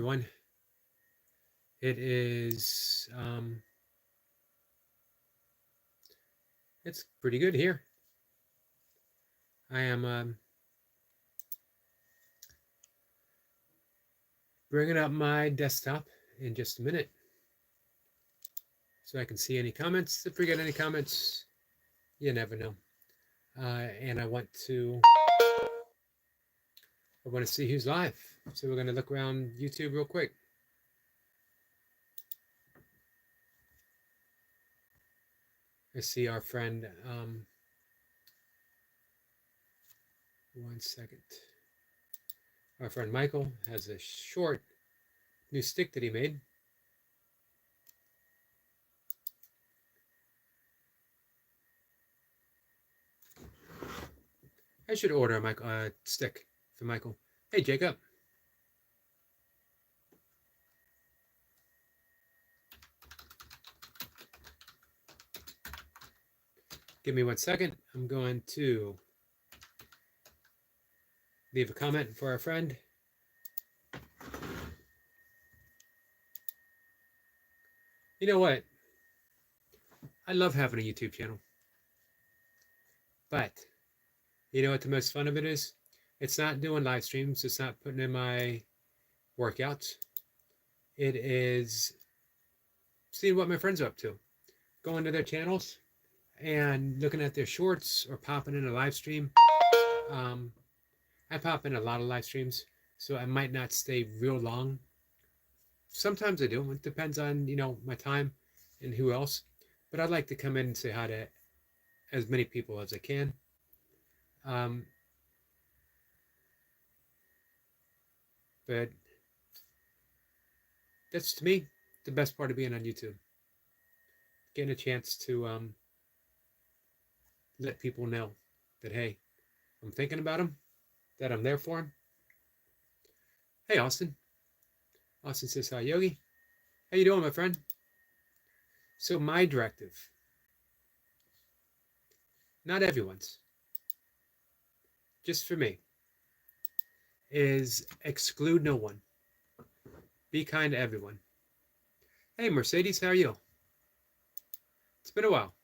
everyone. It is, it's pretty good here. I am bringing up my desktop in just a minute so I can see any comments. If we get any comments, you never know. And I want to see who's live. So we're going to look around YouTube real quick. I see our friend. One second. Our friend Michael has a short new stick that he made. I should order a stick for Michael. Hey, Jacob. Give me 1 second. I'm going to leave a comment for our friend. You know what? I love having a YouTube channel. But you know what the most fun of it is? It's not doing live streams. It's not putting in my workouts. It is seeing what my friends are up to. Going to their channels and looking at their shorts or popping in a live stream. I pop in a lot of live streams, so I might not stay real long. Sometimes I do. It depends on, my time and who else. But I'd like to come in and say hi to as many people as I can. But that's, to me, the best part of being on YouTube. Getting a chance to let people know that, hey, I'm thinking about them, that I'm there for them. Hey, Austin. Austin says, hi, Yogi. How you doing, my friend? So my directive, not everyone's, just for me, is exclude no one. Be kind to everyone. Hey, Mercedes, how are you? It's been a while.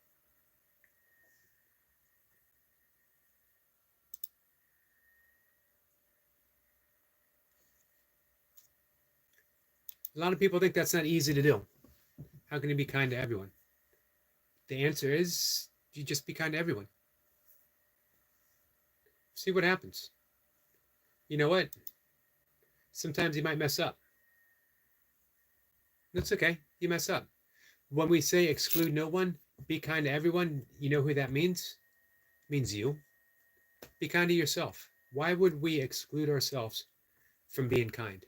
A lot of people think that's not easy to do. How can you be kind to everyone? The answer is you just be kind to everyone. See what happens. You know what? Sometimes you might mess up. That's okay. You mess up. When we say exclude no one, be kind to everyone, you know who that means? It means you. Be kind to yourself. Why would we exclude ourselves from being kind?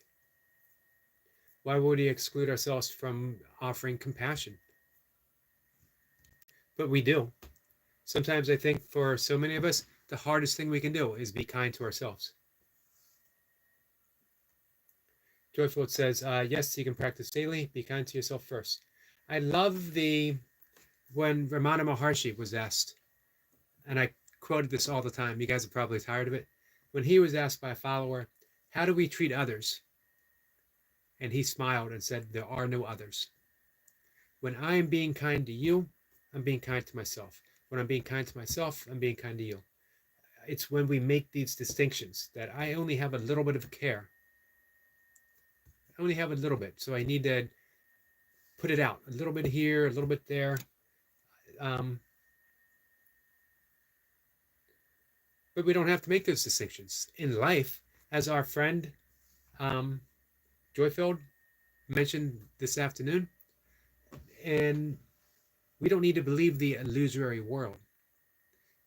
Why would we exclude ourselves from offering compassion? But we do. Sometimes I think for so many of us, the hardest thing we can do is be kind to ourselves. Joyful says, yes, you can practice daily. Be kind to yourself first. I love when Ramana Maharshi was asked, and I quoted this all the time. You guys are probably tired of it. When he was asked by a follower, how do we treat others? And he smiled and said, there are no others. When I am being kind to you, I'm being kind to myself. When I'm being kind to myself, I'm being kind to you. It's when we make these distinctions that I only have a little bit of care. I only have a little bit, so I need to put it out. A little bit here, a little bit there. But we don't have to make those distinctions. In life, as our friend Joyfield mentioned this afternoon, and we don't need to believe the illusory world.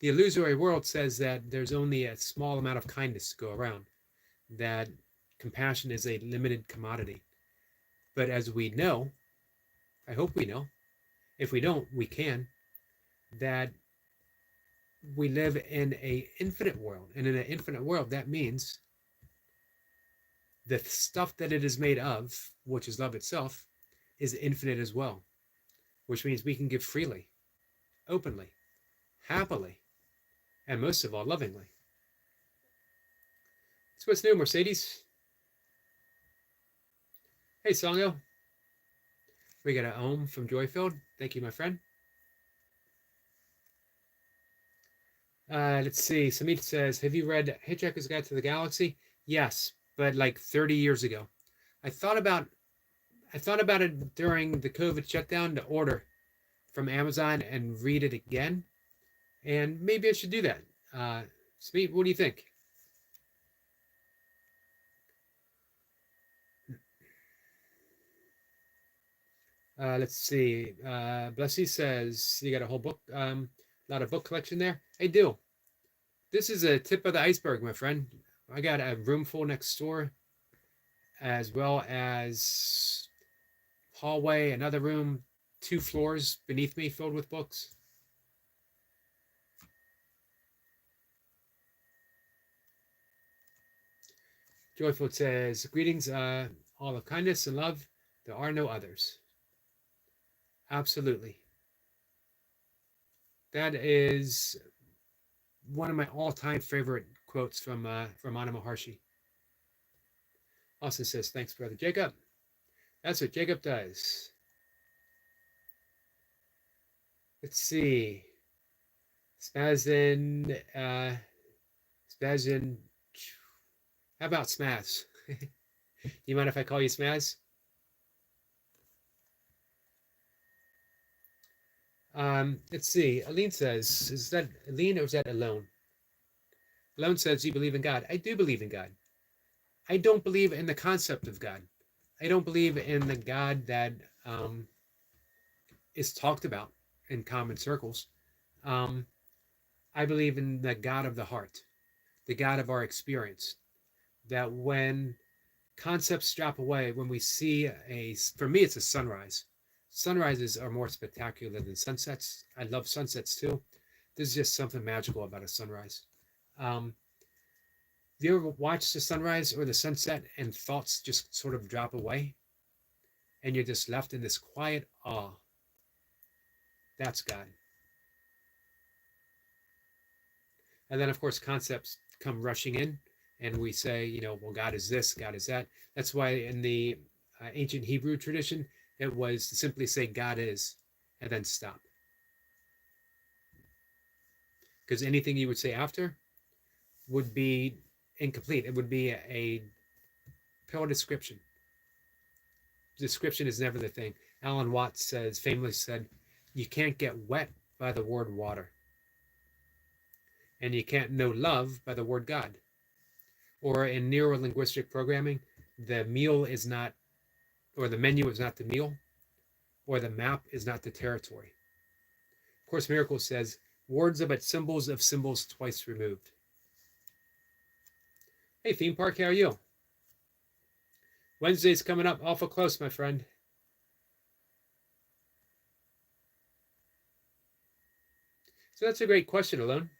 The illusory world says that there's only a small amount of kindness to go around, that compassion is a limited commodity. But as we know, I hope we know, if we don't, we can, that we live in an infinite world. And in an infinite world, that means the stuff that it is made of, which is love itself, is infinite as well, which means we can give freely, openly, happily, and most of all, lovingly. So what's new, Mercedes? Hey, Songyo. We got a Ohm from Joyfield. Thank you, my friend. Let's see. Samit says, have you read Hitchhiker's Guide to the Galaxy? Yes, but like 30 years ago. I thought about it during the COVID shutdown to order from Amazon and read it again. And maybe I should do that. Samit, what do you think? Let's see. Blessy says you got a whole book, a lot of book collection there. I do. This is a tip of the iceberg, my friend. I got a room full next door, as well as hallway, another room, 2 floors beneath me filled with books. Joyful says, greetings, all of kindness and love. There are no others. Absolutely. That is one of my all-time favorite quotes from Ramana Maharshi. Austin says, thanks, Brother Jacob. That's what Jacob does. Let's see. Spazin, Spazin. How about Smaz? You mind if I call you Smaz? Let's see. Aline says, is that Aline or is that Alone? Alone says, you believe in God. I do believe in God. I don't believe in the concept of God. I don't believe in the God that is talked about in common circles. I believe in the God of the heart, the God of our experience. That when concepts drop away, when we see for me, it's a sunrise. Sunrises are more spectacular than sunsets. I love sunsets too. There's just something magical about a sunrise. Have you ever watched the sunrise or the sunset and thoughts just sort of drop away? And you're just left in this quiet awe. That's God. And then, of course, concepts come rushing in, and we say, well, God is this, God is that. That's why in the ancient Hebrew tradition, it was to simply say God is, and then stop. Because anything you would say after would be incomplete. It would be a pure description. Description is never the thing. Alan Watts famously said, you can't get wet by the word water. And you can't know love by the word God. Or in neuro-linguistic programming, the meal is not, or the menu is not the meal, or the map is not the territory. Course Miracles says, words are but symbols of symbols twice removed. Hey, Theme Park, how are you? Wednesday's coming up awful close, my friend. So that's a great question, Alone.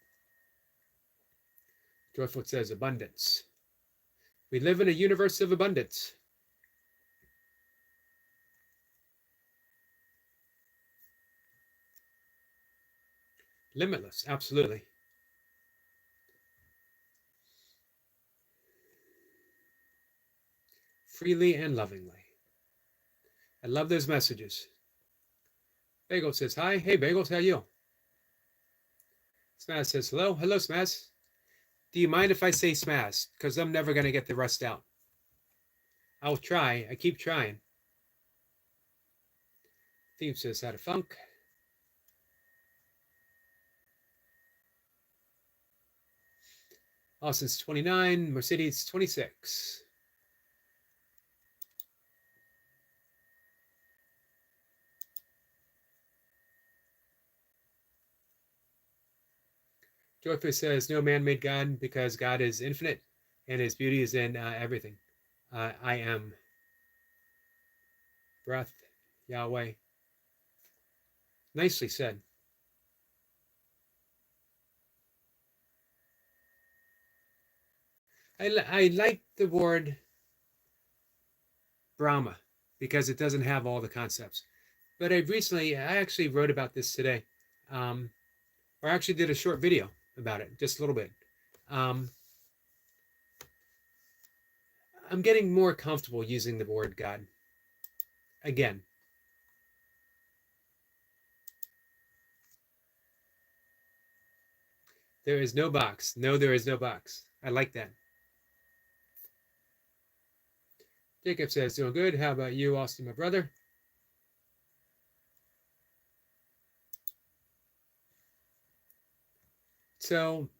Joyfoot says, abundance. We live in a universe of abundance. Limitless, absolutely. Freely and lovingly. I love those messages. Bagel says, hi. Hey, Bagels, how are you? Smaz says, hello. Hello, Smaz. Do you mind if I say Smaz? Because I'm never going to get the rest out. I'll try. I keep trying. Theme says, how to funk. Austin's 29. Mercedes 26. Joyful says, no man made God because God is infinite and his beauty is in everything. I am. Breath, Yahweh. Nicely said. I like the word Brahma because it doesn't have all the concepts. But I actually wrote about this today, or actually did a short video about it, just a little bit. I'm getting more comfortable using the word God. again. There is no box. No, there is no box. I like that. Jacob says, doing good. How about you, Austin, my brother? So,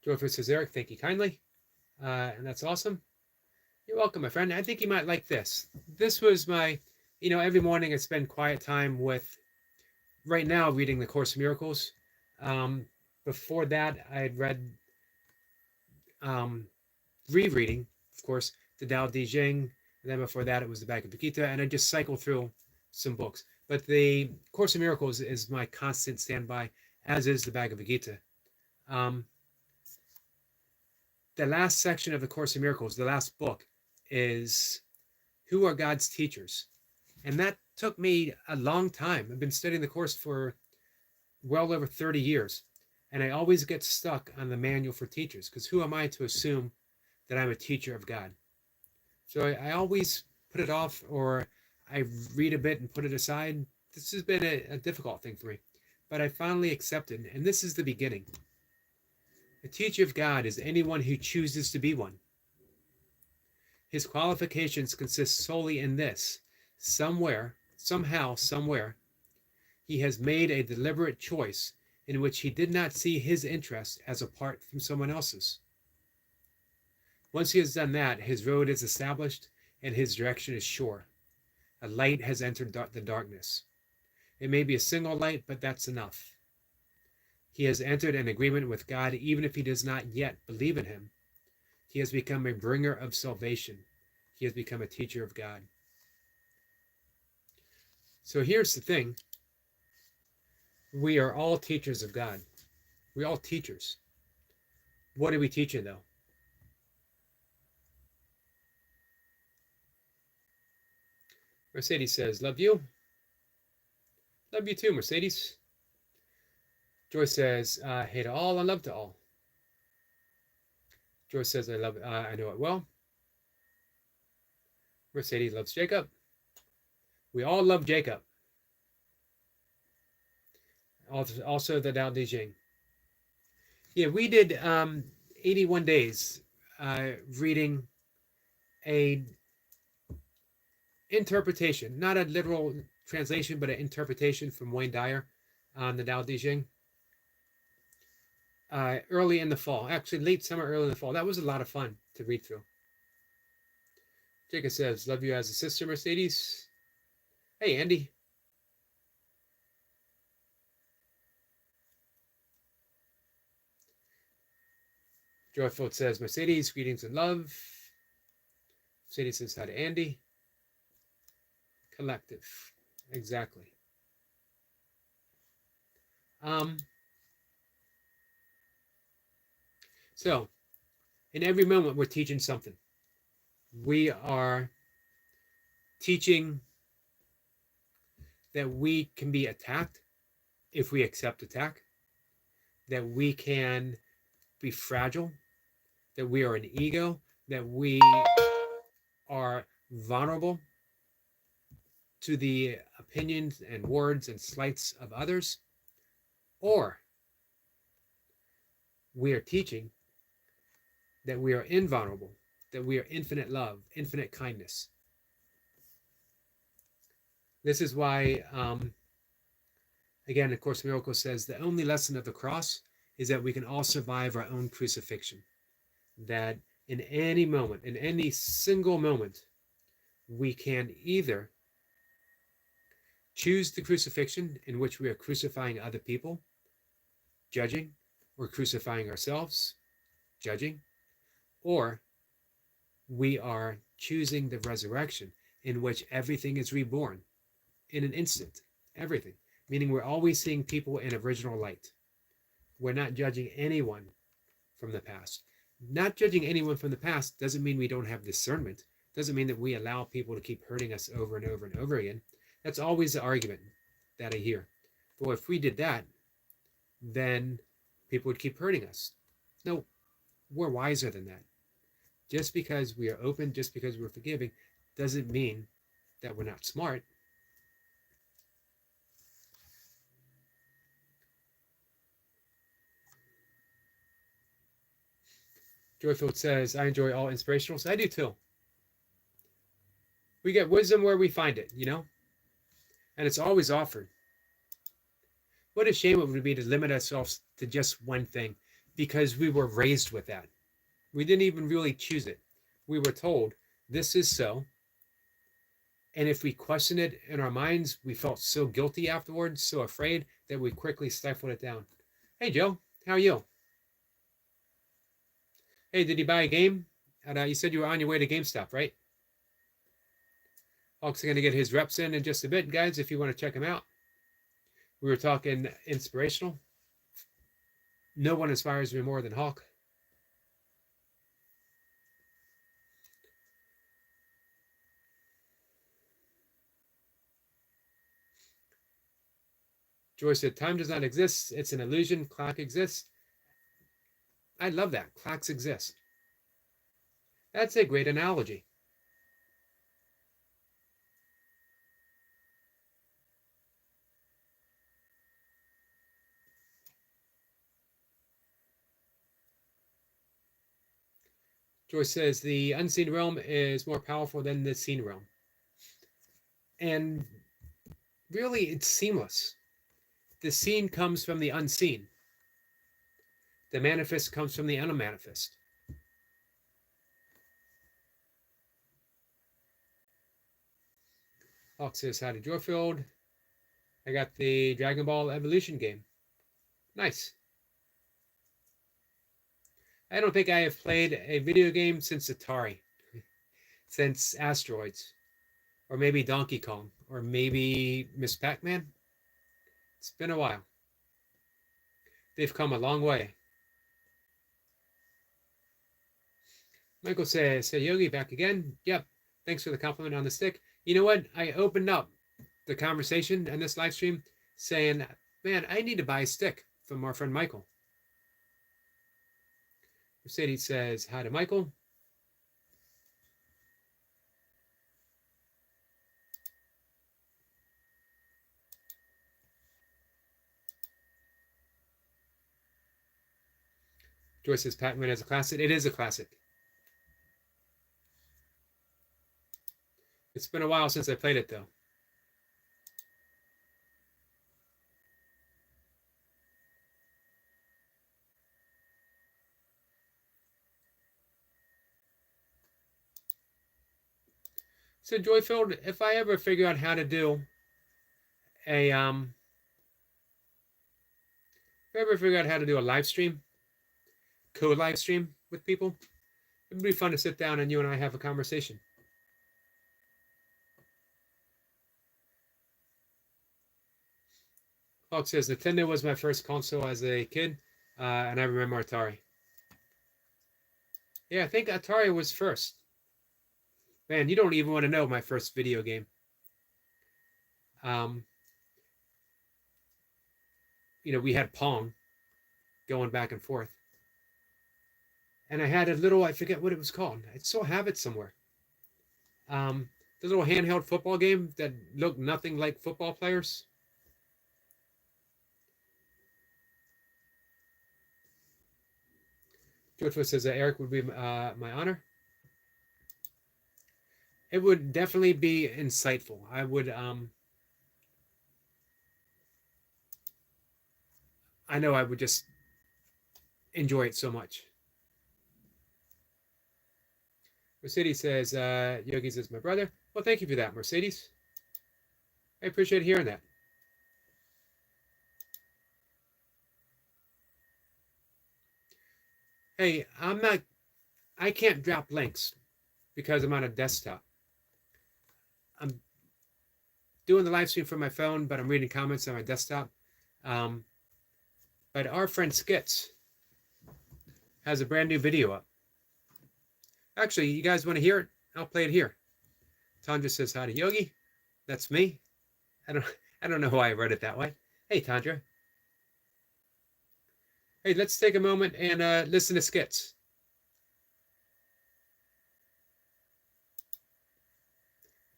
Joyful says, Eric, thank you kindly. And that's awesome. You're welcome, my friend. I think you might like this. This was my, every morning I spend quiet time with, right now, reading the Course in Miracles. Before that, I had read, rereading, of course, the Tao Te Ching. And then before that, it was the Bhagavad Gita. And I just cycle through some books. But the Course in Miracles is my constant standby, as is the Bhagavad Gita. The last section of the Course in Miracles, the last book, is Who Are God's Teachers? And that took me a long time. I've been studying the Course for well over 30 years. And I always get stuck on the manual for teachers, because who am I to assume that I'm a teacher of God? So I always put it off, or I read a bit and put it aside. This has been a difficult thing for me. But I finally accepted, and this is the beginning. A teacher of God is anyone who chooses to be one. His qualifications consist solely in this: somewhere, somehow, somewhere, he has made a deliberate choice in which he did not see his interest as apart from someone else's. Once he has done that, his road is established and his direction is sure. A light has entered the darkness. It may be a single light, but that's enough. He has entered an agreement with God, even if he does not yet believe in him. He has become a bringer of salvation. He has become a teacher of God. So here's the thing. We are all teachers of God. We're all teachers. What are we teaching, though? Mercedes says, love you. Love you too, Mercedes. Joyce says, hey to all and love to all. Joyce says, I know it well. Mercedes loves Jacob. We all love Jacob. Also the Tao Te Ching. Yeah, we did 81 days reading a interpretation, not a literal translation, but an interpretation from Wayne Dyer on the Tao Te Ching. Early in the fall, actually late summer, early in the fall. That was a lot of fun to read through. Jacob says, love you as a sister, Mercedes. Hey, Andy. Joyful says, Mercedes, greetings and love. Mercedes says hi to Andy. Collective. Exactly. So, in every moment, we're teaching something. We are teaching that we can be attacked if we accept attack, that we can be fragile, that we are an ego, that we are vulnerable to the opinions and words and slights of others, or we are teaching that we are invulnerable, that we are infinite love, infinite kindness. This is why, again, of course, Miracle says the only lesson of the cross is that we can all survive our own crucifixion. That in any moment, in any single moment, we can either choose the crucifixion in which we are crucifying other people, judging, or crucifying ourselves, judging, or we are choosing the resurrection in which everything is reborn in an instant, everything, meaning we're always seeing people in original light. We're not judging anyone from the past. Not judging anyone from the past doesn't mean we don't have discernment. Doesn't mean that we allow people to keep hurting us over and over and over again. That's always the argument that I hear. Well, if we did that, then people would keep hurting us. No, we're wiser than that. Just because we are open, just because we're forgiving, doesn't mean that we're not smart. Joyfield says, I enjoy all inspirationals. I do too. We get wisdom where we find it, you know? And it's always offered. What a shame it would be to limit ourselves to just one thing because we were raised with that. We didn't even really choose it. We were told, this is so. And if we questioned it in our minds, we felt so guilty afterwards, so afraid that we quickly stifled it down. Hey, Joe, how are you? Hey, did you buy a game? And you said you were on your way to GameStop, right? Hulk's going to get his reps in just a bit, guys, if you want to check him out. We were talking inspirational. No one inspires me more than Hulk. Joy said, time does not exist. It's an illusion. Clock exists. I love that. Clocks exist. That's a great analogy. Joyce says the unseen realm is more powerful than the seen realm. And really, it's seamless. The seen comes from the unseen. The manifest comes from the unmanifest. Hawk says, hi to Joyfield. I got the Dragon Ball Evolution game. Nice. I don't think I have played a video game since Atari, since Asteroids, or maybe Donkey Kong, or maybe Miss Pac-Man. It's been a while. They've come a long way. Michael says, hey, Yogi, back again. Yep, thanks for the compliment on the stick. You know what? I opened up the conversation in this live stream saying, man, I need to buy a stick from our friend Michael. Mercedes says, hi to Michael. Joyce says, Pac-Man is a classic. It is a classic. It's been a while since I played it, though. So, Joyfield, if I ever figure out how to do a live stream, co-live stream with people, it'd be fun to sit down and you and I have a conversation. Hawk says, Nintendo was my first console as a kid, and I remember Atari. Yeah, I think Atari was first. Man, you don't even want to know my first video game. We had Pong going back and forth. And I had a little, I forget what it was called. I still have it somewhere. The little handheld football game that looked nothing like football players. George says that Eric would be my honor. It would definitely be insightful. I would, I know I would just enjoy it so much. Mercedes says, Yogi's is my brother. Well, thank you for that, Mercedes. I appreciate hearing that. Hey, I can't drop links because I'm on a desktop. I'm doing the live stream from my phone, but I'm reading comments on my desktop. But our friend Skits has a brand new video up. Actually, you guys want to hear it? I'll play it here. Tandra says hi to Yogi. That's me. I don't know why I wrote it that way. Hey, Tandra. Hey, let's take a moment and listen to Skits.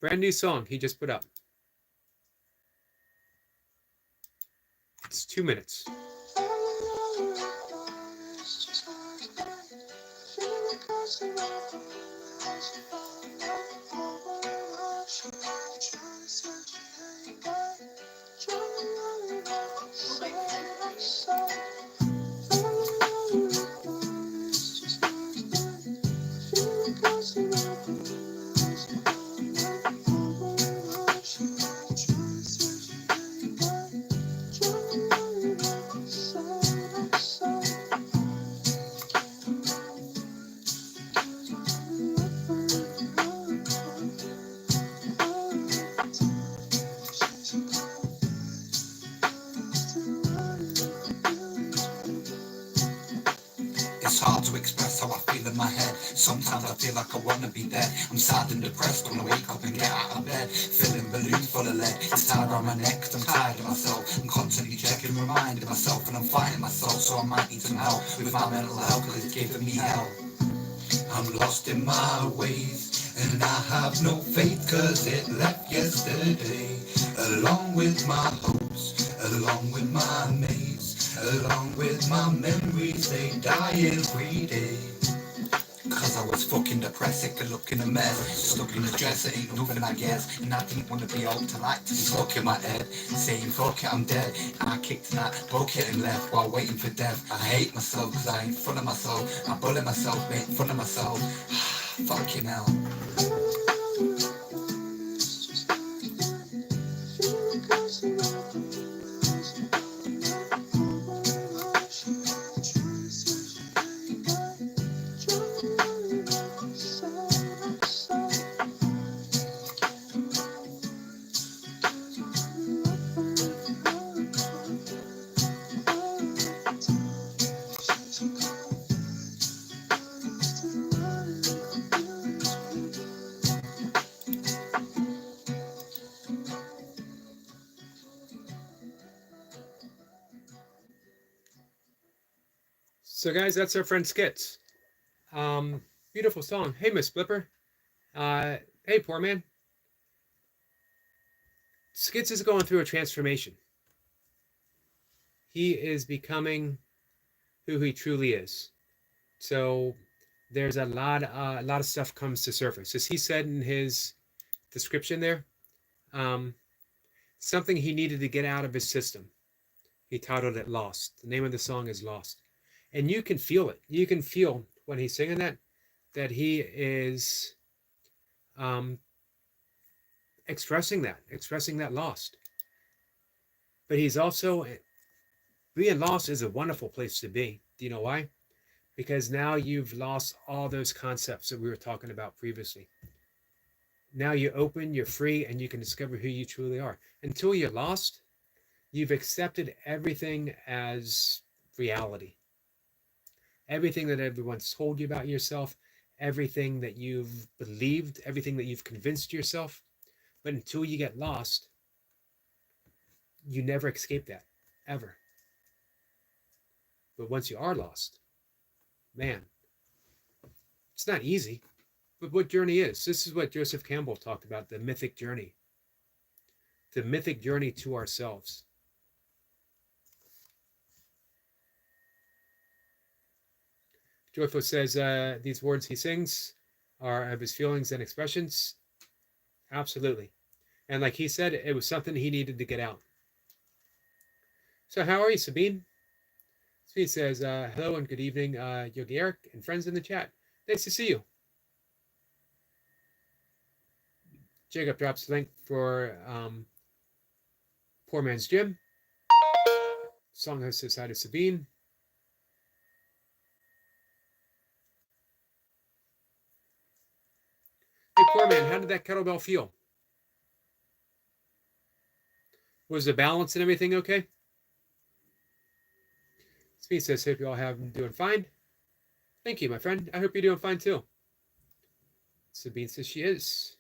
Brand new song he just put up. It's 2 minutes. It's hard to express how I feel in my head. Sometimes I feel like I wanna be dead. I'm sad and depressed when I wake up and get out of bed. Filling balloons full of lead. It's tied around my neck cause I'm tired of myself. I'm constantly checking, reminding myself, and I'm fighting myself. So I might need some help with my mental health cause it's giving me hell. I'm lost in my ways, and I have no faith cause it left yesterday. Along with my hopes, along with my mates, along with my memories, they die every day. Cause I was fucking depressed, sick of looking a mess. Stuck in the dress, it ain't nothing I guess. And I didn't wanna be old till I to be stuck in my head. Saying fuck it, I'm dead. And I kicked that bucket and left while waiting for death. I hate myself cause I ain't fun of myself. I bully myself, make fun of myself. Fucking hell. So guys, that's our friend Skits. Beautiful song. Hey, Miss Flipper. Hey, poor man. Skits is going through a transformation. He is becoming who he truly is. So there's a lot of stuff comes to surface. As he said in his description there, something he needed to get out of his system. He titled it Lost. The name of the song is Lost. And you can feel it. You can feel when he's singing that he is expressing that lost. But he's also, being lost is a wonderful place to be. Do you know why? Because now you've lost all those concepts that we were talking about previously. Now you're open, you're free, and you can discover who you truly are. Until you're lost, you've accepted everything as reality. Everything that everyone's told you about yourself, everything that you've believed, everything that you've convinced yourself. But until you get lost, you never escape that, ever. But once you are lost, man, it's not easy. But what journey is? This is what Joseph Campbell talked about, the mythic journey. The mythic journey to ourselves. Joyful says these words he sings are of his feelings and expressions. Absolutely. And like he said, it was something he needed to get out. So how are you, Sabine? Sabine says, hello and good evening, Yogi Eric and friends in the chat. Nice to see you. Jacob drops the link for Poor Man's Gym. Song hosted side of Sabine. Hey, Poor Man, how did that kettlebell feel? Was the balance and everything okay? Sabine says, hope you all have been doing fine. Thank you, my friend. I hope you're doing fine too. Sabine says she is.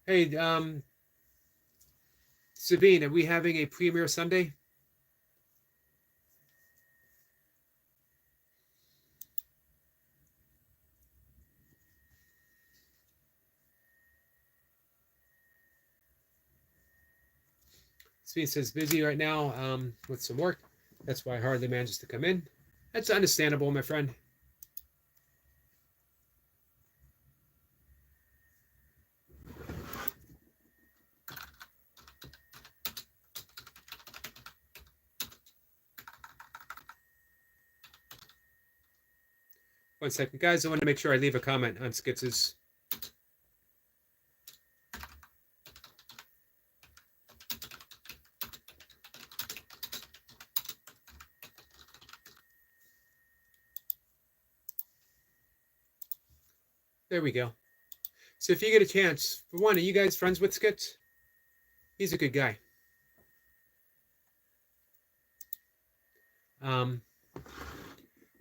Hey, Sabine, are we having a premiere Sunday? Speed says busy right now with some work. That's why I hardly manages to come in. That's understandable, my friend. One second, guys. I want to make sure I leave a comment on Skitz's. There we go. So if you get a chance, for one, are you guys friends with Skitz? He's a good guy.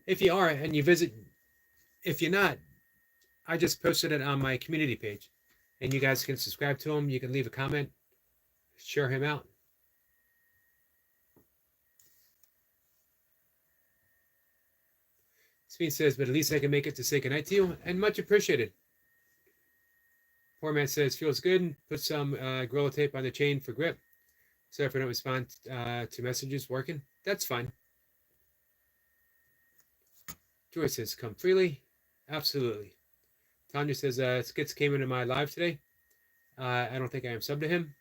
If you are and you visit, if you're not, I just posted it on my community page, and you guys can subscribe to him. You can leave a comment, share him out. Speed says, but at least I can make it to say goodnight to you, and much appreciated. Poor man says, feels good. Put some Gorilla Tape on the chain for grip. So if I don't respond to messages working, that's fine. Joy says, come freely. Absolutely. Tanya says, Skitz came into my live today. I don't think I am subbed to him.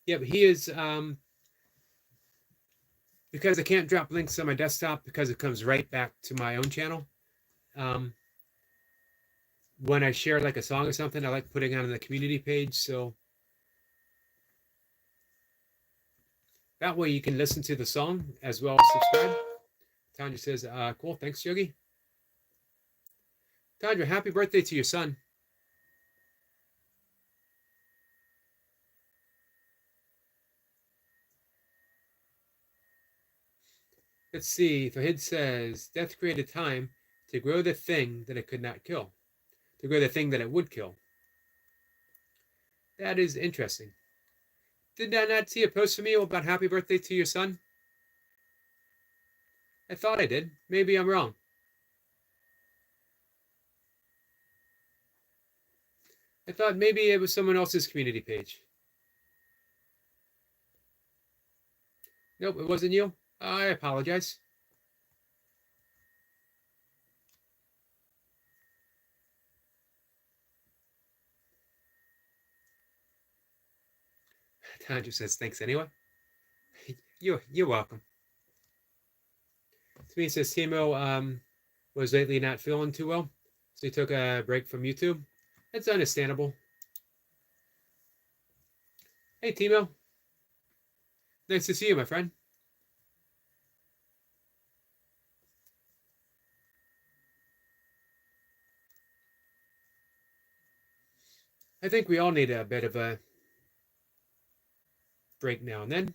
Yeah, but he is, because I can't drop links on my desktop because it comes right back to my own channel. When I share like a song or something, I like putting it on the community page. So that way you can listen to the song as well as subscribe. Tanya says, cool. Thanks, Yogi. Tanya, happy birthday to your son. Let's see. Fahid says, death created time to grow the thing that it could not kill, to grow the thing that it would kill. That is interesting. Did I not see a post from you about happy birthday to your son? I thought I did. Maybe I'm wrong. I thought maybe it was someone else's community page. Nope, it wasn't you. I apologize. Tanja says, thanks anyway. You're welcome. To me, it says Timo was lately not feeling too well, so he took a break from YouTube. That's understandable. Hey, Timo. Nice to see you, my friend. I think we all need a bit of a break now and then.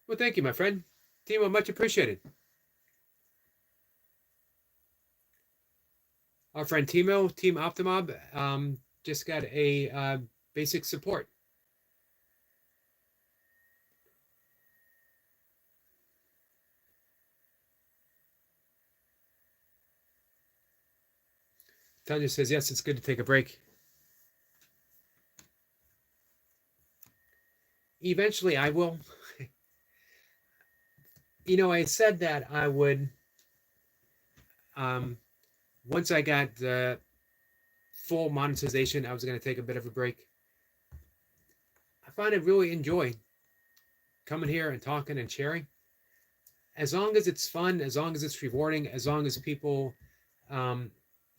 Well, thank you, my friend. Timo, much appreciated. Our friend Timo, Team Optimob, just got a basic support. Tanya says, yes, it's good to take a break. Eventually, I will. You know, I said that I would, once I got the full monetization, I was going to take a bit of a break. I find I really enjoy coming here and talking and sharing. As long as it's fun, as long as it's rewarding, as long as people,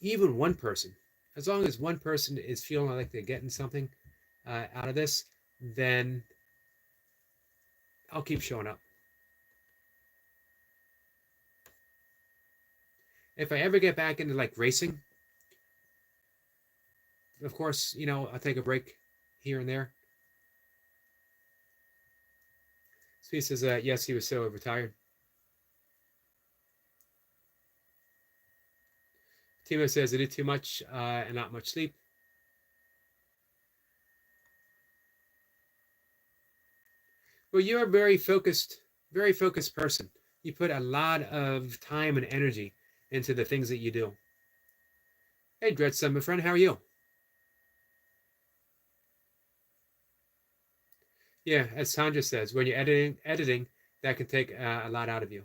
even one person, as long as one person is feeling like they're getting something out of this, then I'll keep showing up. If I ever get back into like racing, of course, you know, I'll take a break here and there. So he says, yes, he was so retired. Timo says, I did too much and not much sleep. Well, you're a very focused person. You put a lot of time and energy into the things that you do. Hey, Dreadson, my friend, how are you? Yeah, as Tanja says, when you're editing, that can take a lot out of you.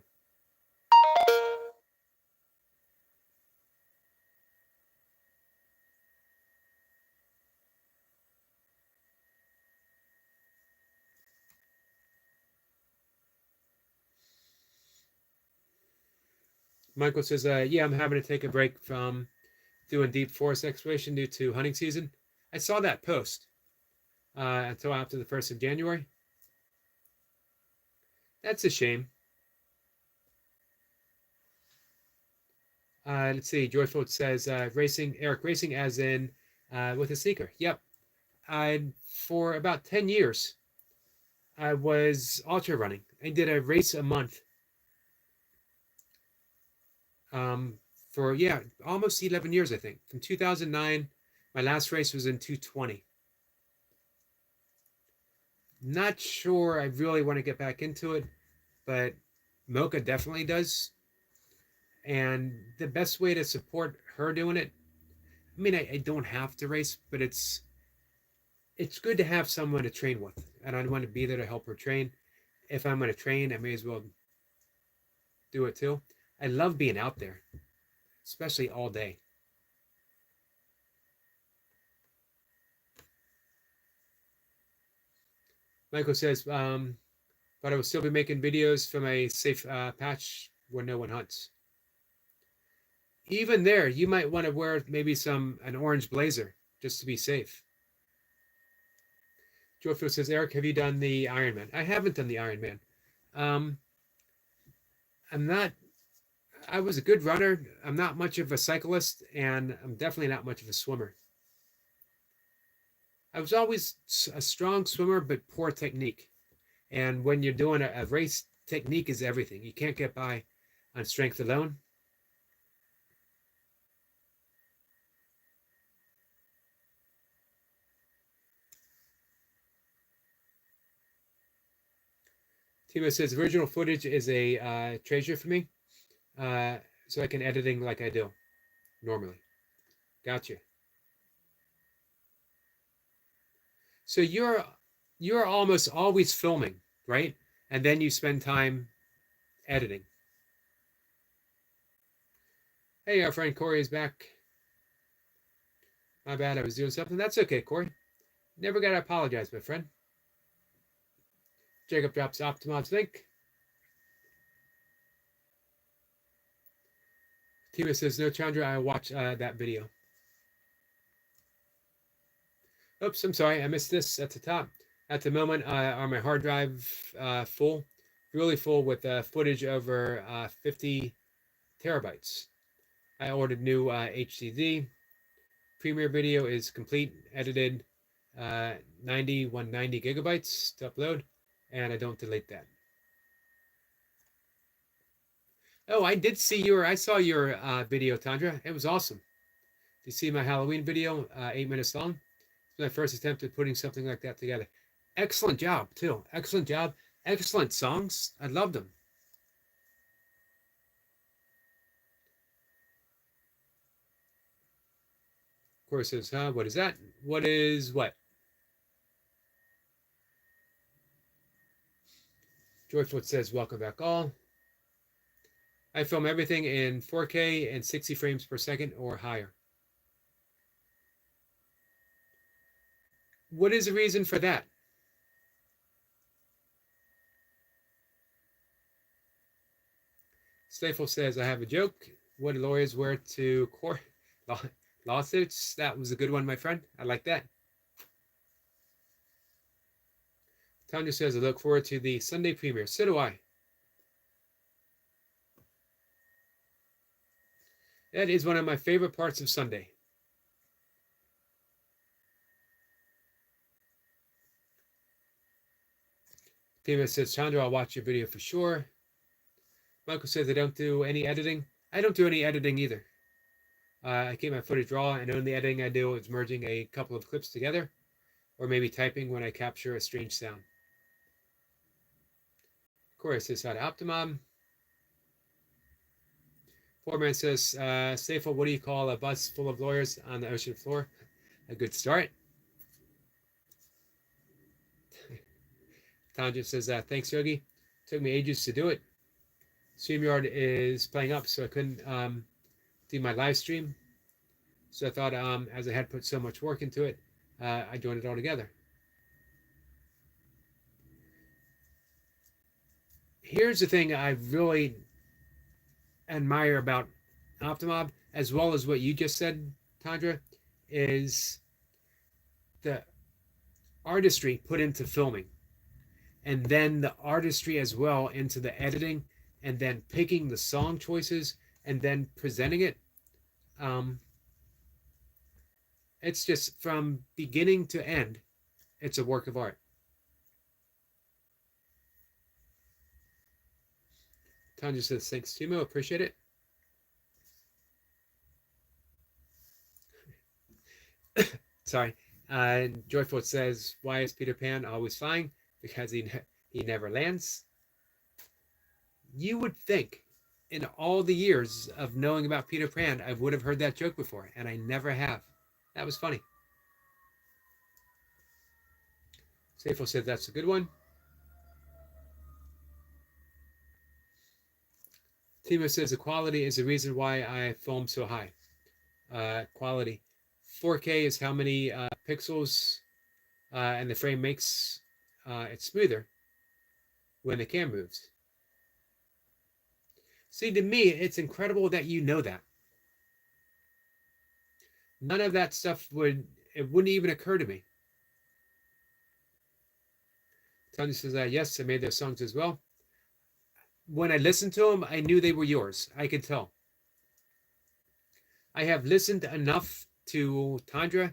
Michael says, yeah, I'm having to take a break from doing deep forest exploration due to hunting season. I saw that post until after the 1st of January. That's a shame. Let's see. Joyful says, racing, Eric, racing as in with a sneaker. Yep. For about 10 years, I was ultra running. I did a race a month for, yeah, almost 11 years, I think. From 2009, my last race was in 220. Not sure I really want to get back into it, but Mocha definitely does. And the best way to support her doing it, I mean, I don't have to race, but it's good to have someone to train with. And I want to be there to help her train. If I'm going to train, I may as well do it too. I love being out there, especially all day. Michael says, but I will still be making videos from a safe patch where no one hunts. Even there, you might want to wear maybe an orange blazer just to be safe. Joyfield says, Eric, have you done the Ironman? I haven't done the Ironman. I'm not. I was a good runner. I'm not much of a cyclist, and I'm definitely not much of a swimmer. I was always a strong swimmer, but poor technique. And when you're doing a race, technique is everything. You can't get by on strength alone. Timo says, original footage is a treasure for me, so I can editing like I do normally. Gotcha. So you're almost always filming, right? And then you spend time editing. Hey, our friend Corey is back. My bad, I was doing something. That's okay, Corey. Never gotta apologize, my friend. Jacob drops Optimod's link. Tima says, no, Chandra, I watched that video. Oops, I'm sorry, I missed this at the top. At the moment, on my hard drive full, really full with footage over 50 terabytes. I ordered new HDD. Premiere video is complete, edited, 190 gigabytes to upload, and I don't delete that. Oh, I saw your video, Tandra. It was awesome. Did you see my Halloween video, 8 minutes long? It's my first attempt at putting something like that together. Excellent job, too. Excellent job. Excellent songs. I loved them. Of course, says, huh? What is that? What is what? Joyfoot says, welcome back all. I film everything in 4K and 60 frames per second or higher. What is the reason for that? Stifle says, I have a joke. What lawyers wear to court lawsuits? That was a good one, my friend. I like that. Tanya says, I look forward to the Sunday premiere. So do I. That is one of my favorite parts of Sunday. Tima says, Chandra, I'll watch your video for sure. Michael says, I don't do any editing. I don't do any editing either. I keep my footage raw, and the only editing I do is merging a couple of clips together, or maybe typing when I capture a strange sound. Corey says, hi to Optimum. Foreman says, Safel, what do you call a bus full of lawyers on the ocean floor? A good start. Tanja says, thanks, Yogi. Took me ages to do it. StreamYard is playing up, so I couldn't do my live stream. So I thought, as I had put so much work into it, I joined it all together. Here's the thing I really admire about Optimob, as well as what you just said, Tandra, is the artistry put into filming, and then the artistry as well into the editing, and then picking the song choices, and then presenting it. It's just from beginning to end, it's a work of art. Tanja says, thanks, Timo. Appreciate it. Sorry. Joyful says, why is Peter Pan always flying? Because he never lands. You would think in all the years of knowing about Peter Pan, I would have heard that joke before, and I never have. That was funny. Safel said that's a good one. Timo says the quality is the reason why I film so high. Quality. 4K is how many pixels, and the frame makes it smoother when the camera moves. See, to me, it's incredible that you know that. None of that stuff wouldn't even occur to me. Tony says, yes, I made those songs as well. When I listened to them, I knew they were yours. I could tell. I have listened enough to Tandra,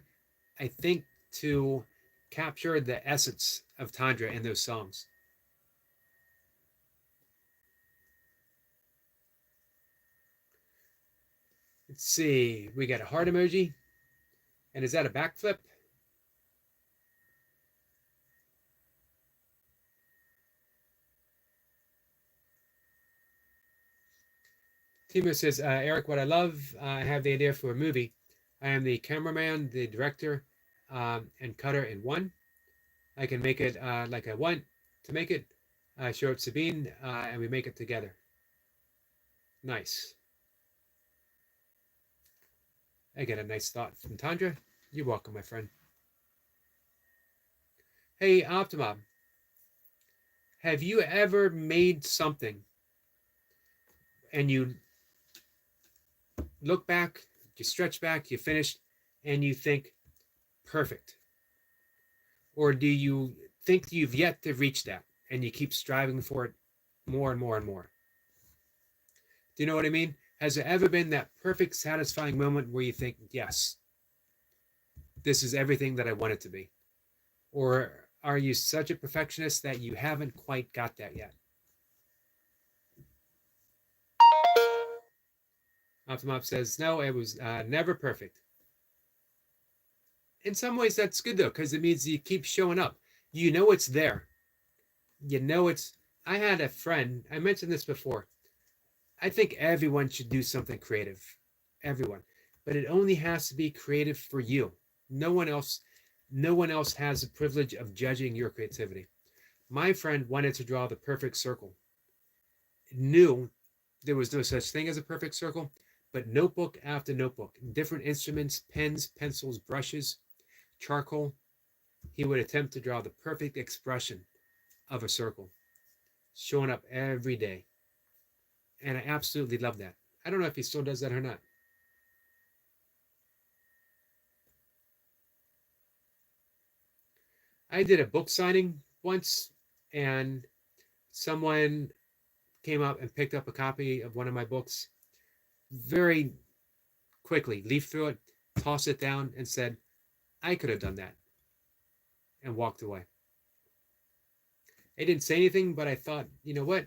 I think, to capture the essence of Tandra in those songs. Let's see. We got a heart emoji. And is that a backflip? Timo says, Eric, what I love, I have the idea for a movie. I am the cameraman, the director, and cutter in one. I can make it like I want to make it. Show it Sabine, and we make it together. Nice. I get a nice thought from Tandra. You're welcome, my friend. Hey, Optimob, have you ever made something and you look back, you stretch back, you finished, and you think, perfect? Or do you think you've yet to reach that and you keep striving for it more and more and more? Do you know what I mean? Has there ever been that perfect, satisfying moment where you think, yes, this is everything that I want it to be? Or are you such a perfectionist that you haven't quite got that yet? Optimop says, no, it was never perfect. In some ways, that's good, though, because it means you keep showing up. You know it's there. You know it's... I had a friend, I mentioned this before. I think everyone should do something creative. Everyone. But it only has to be creative for you. No one else has the privilege of judging your creativity. My friend wanted to draw the perfect circle. Knew there was no such thing as a perfect circle, but notebook after notebook, different instruments, pens, pencils, brushes, charcoal, he would attempt to draw the perfect expression of a circle, showing up every day. And I absolutely love that. I don't know if he still does that or not. I did a book signing once, and someone came up and picked up a copy of one of my books, very quickly leafed through it, tossed it down, and said, I could have done that, and walked away. I didn't say anything, but I thought, you know what?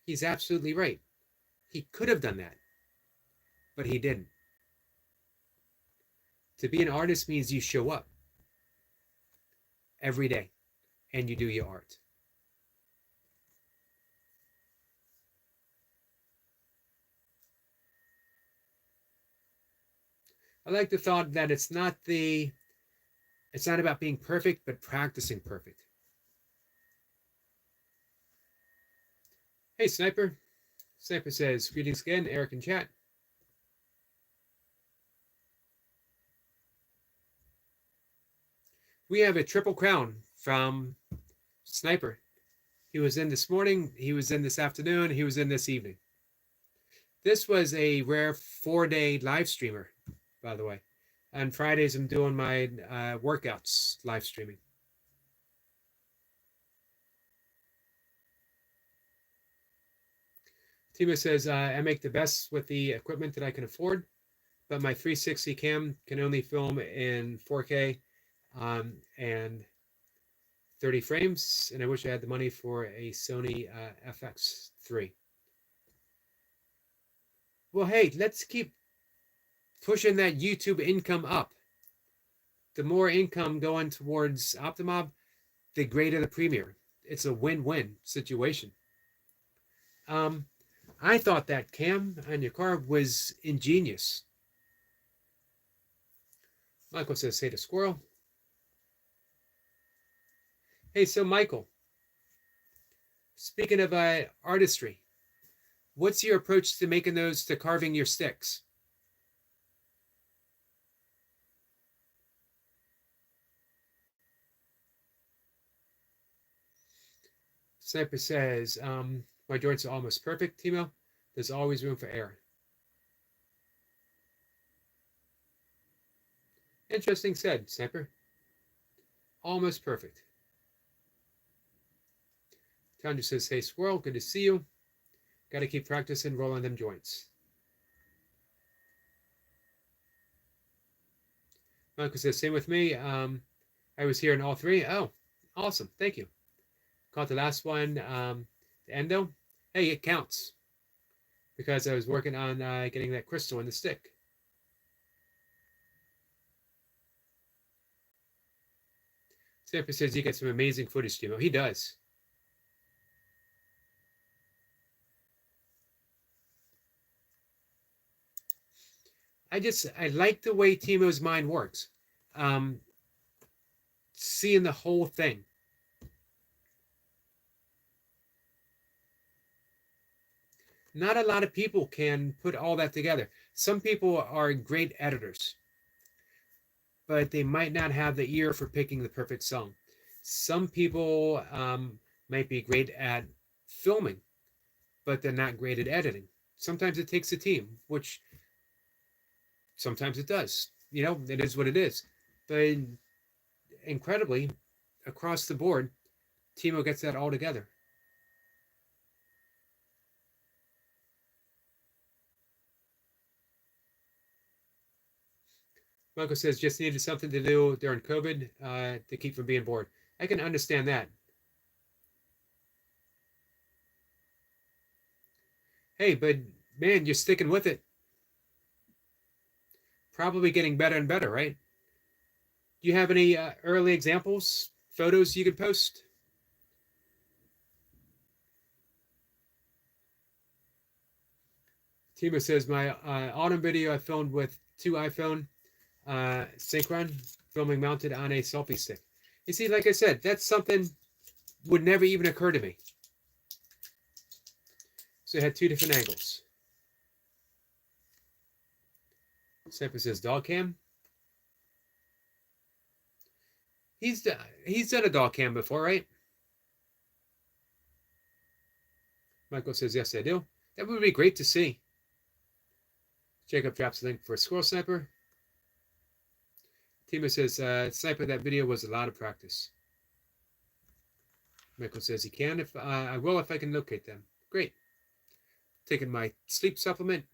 He's absolutely right. He could have done that, but he didn't. To be an artist means you show up every day and you do your art. I like the thought that it's not about being perfect, but practicing perfect. Hey, Sniper. Sniper says, greetings again, Eric in chat. We have a triple crown from Sniper. He was in this morning, he was in this afternoon, he was in this evening. This was a rare 4-day live streamer, by the way. On Fridays, I'm doing my workouts live streaming. Timo says, I make the best with the equipment that I can afford, but my 360 cam can only film in 4K and 30 frames, and I wish I had the money for a Sony FX3. Well, hey, let's keep pushing that YouTube income up. The more income going towards Optimob, the greater the premiere. It's a win-win situation. I thought that cam on your car was ingenious. Michael says, say to squirrel. Hey, so Michael, speaking of artistry, what's your approach to making those, to carving your sticks? Sniper says, my joints are almost perfect, Timo. There's always room for error. Interesting said, Sniper. Almost perfect. Tanya says, hey, squirrel, good to see you. Got to keep practicing rolling them joints. Michael says, same with me. I was here in all three. Oh, awesome. Thank you. Caught the last one, the endo. Hey, it counts because I was working on getting that crystal in the stick. Sniper says you get some amazing footage, Timo. He does. I like the way Timo's mind works. Seeing the whole thing. Not a lot of people can put all that together. Some people are great editors, but they might not have the ear for picking the perfect song. Some people might be great at filming, but they're not great at editing. Sometimes it takes a team, which sometimes it does. You know, it is what it is. But incredibly, across the board, Timo gets that all together. Michael says, just needed something to do during COVID to keep from being bored. I can understand that. Hey, but man, you're sticking with it. Probably getting better and better, right? Do you have any early examples, photos you could post? Timo says, my autumn video I filmed with 2 iPhone Synchron, filming mounted on a selfie stick. You see, like I said, that's something would never even occur to me. So it had 2 different angles. Sniper says, dog cam. He's done a dog cam before, right? Michael says, yes, I do. That would be great to see. Jacob drops a link for Squirrel Sniper. Timo says, Sniper, that video was a lot of practice. Michael says he can. If I will if I can locate them. Great. Taking my sleep supplement.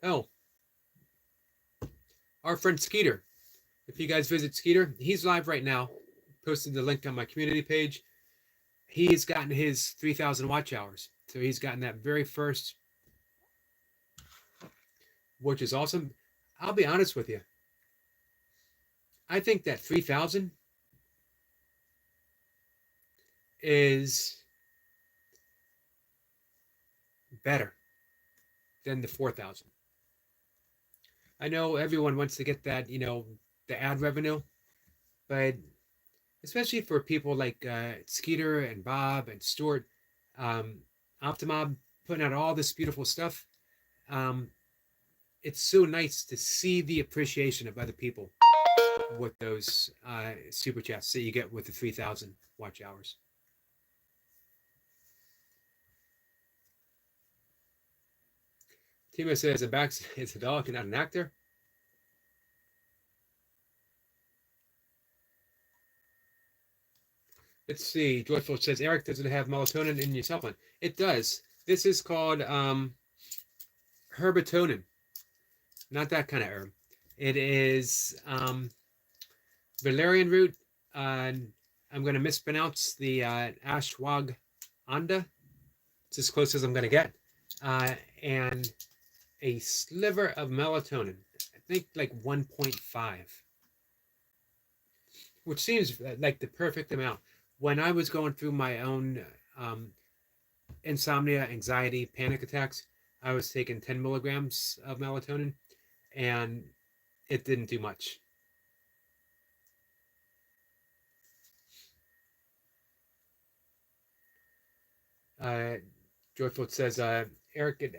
Oh, our friend Skeeter. If you guys visit Skeeter, he's live right now. Posted the link on my community page. He's gotten his 3,000 watch hours. So he's gotten that very first, which is awesome. I'll be honest with you. I think that 3,000 is better than the 4,000. I know everyone wants to get that, the ad revenue, but especially for people like Skeeter and Bob and Stuart, um, Optimob putting out all this beautiful stuff. Um, it's so nice to see the appreciation of other people with those super chats that you get with the 3,000 watch hours. Timo says a back is a dog and not an actor. Let's see. Joyful says, Eric, does it have melatonin in your supplement? It does. This is called herbatonin. Not that kind of herb. It is valerian root. I'm going to mispronounce the ashwagandha. It's as close as I'm going to get. And a sliver of melatonin. I think like 1.5. Which seems like the perfect amount. When I was going through my own insomnia, anxiety, panic attacks, I was taking 10 milligrams of melatonin, and it didn't do much. Joyful says, Eric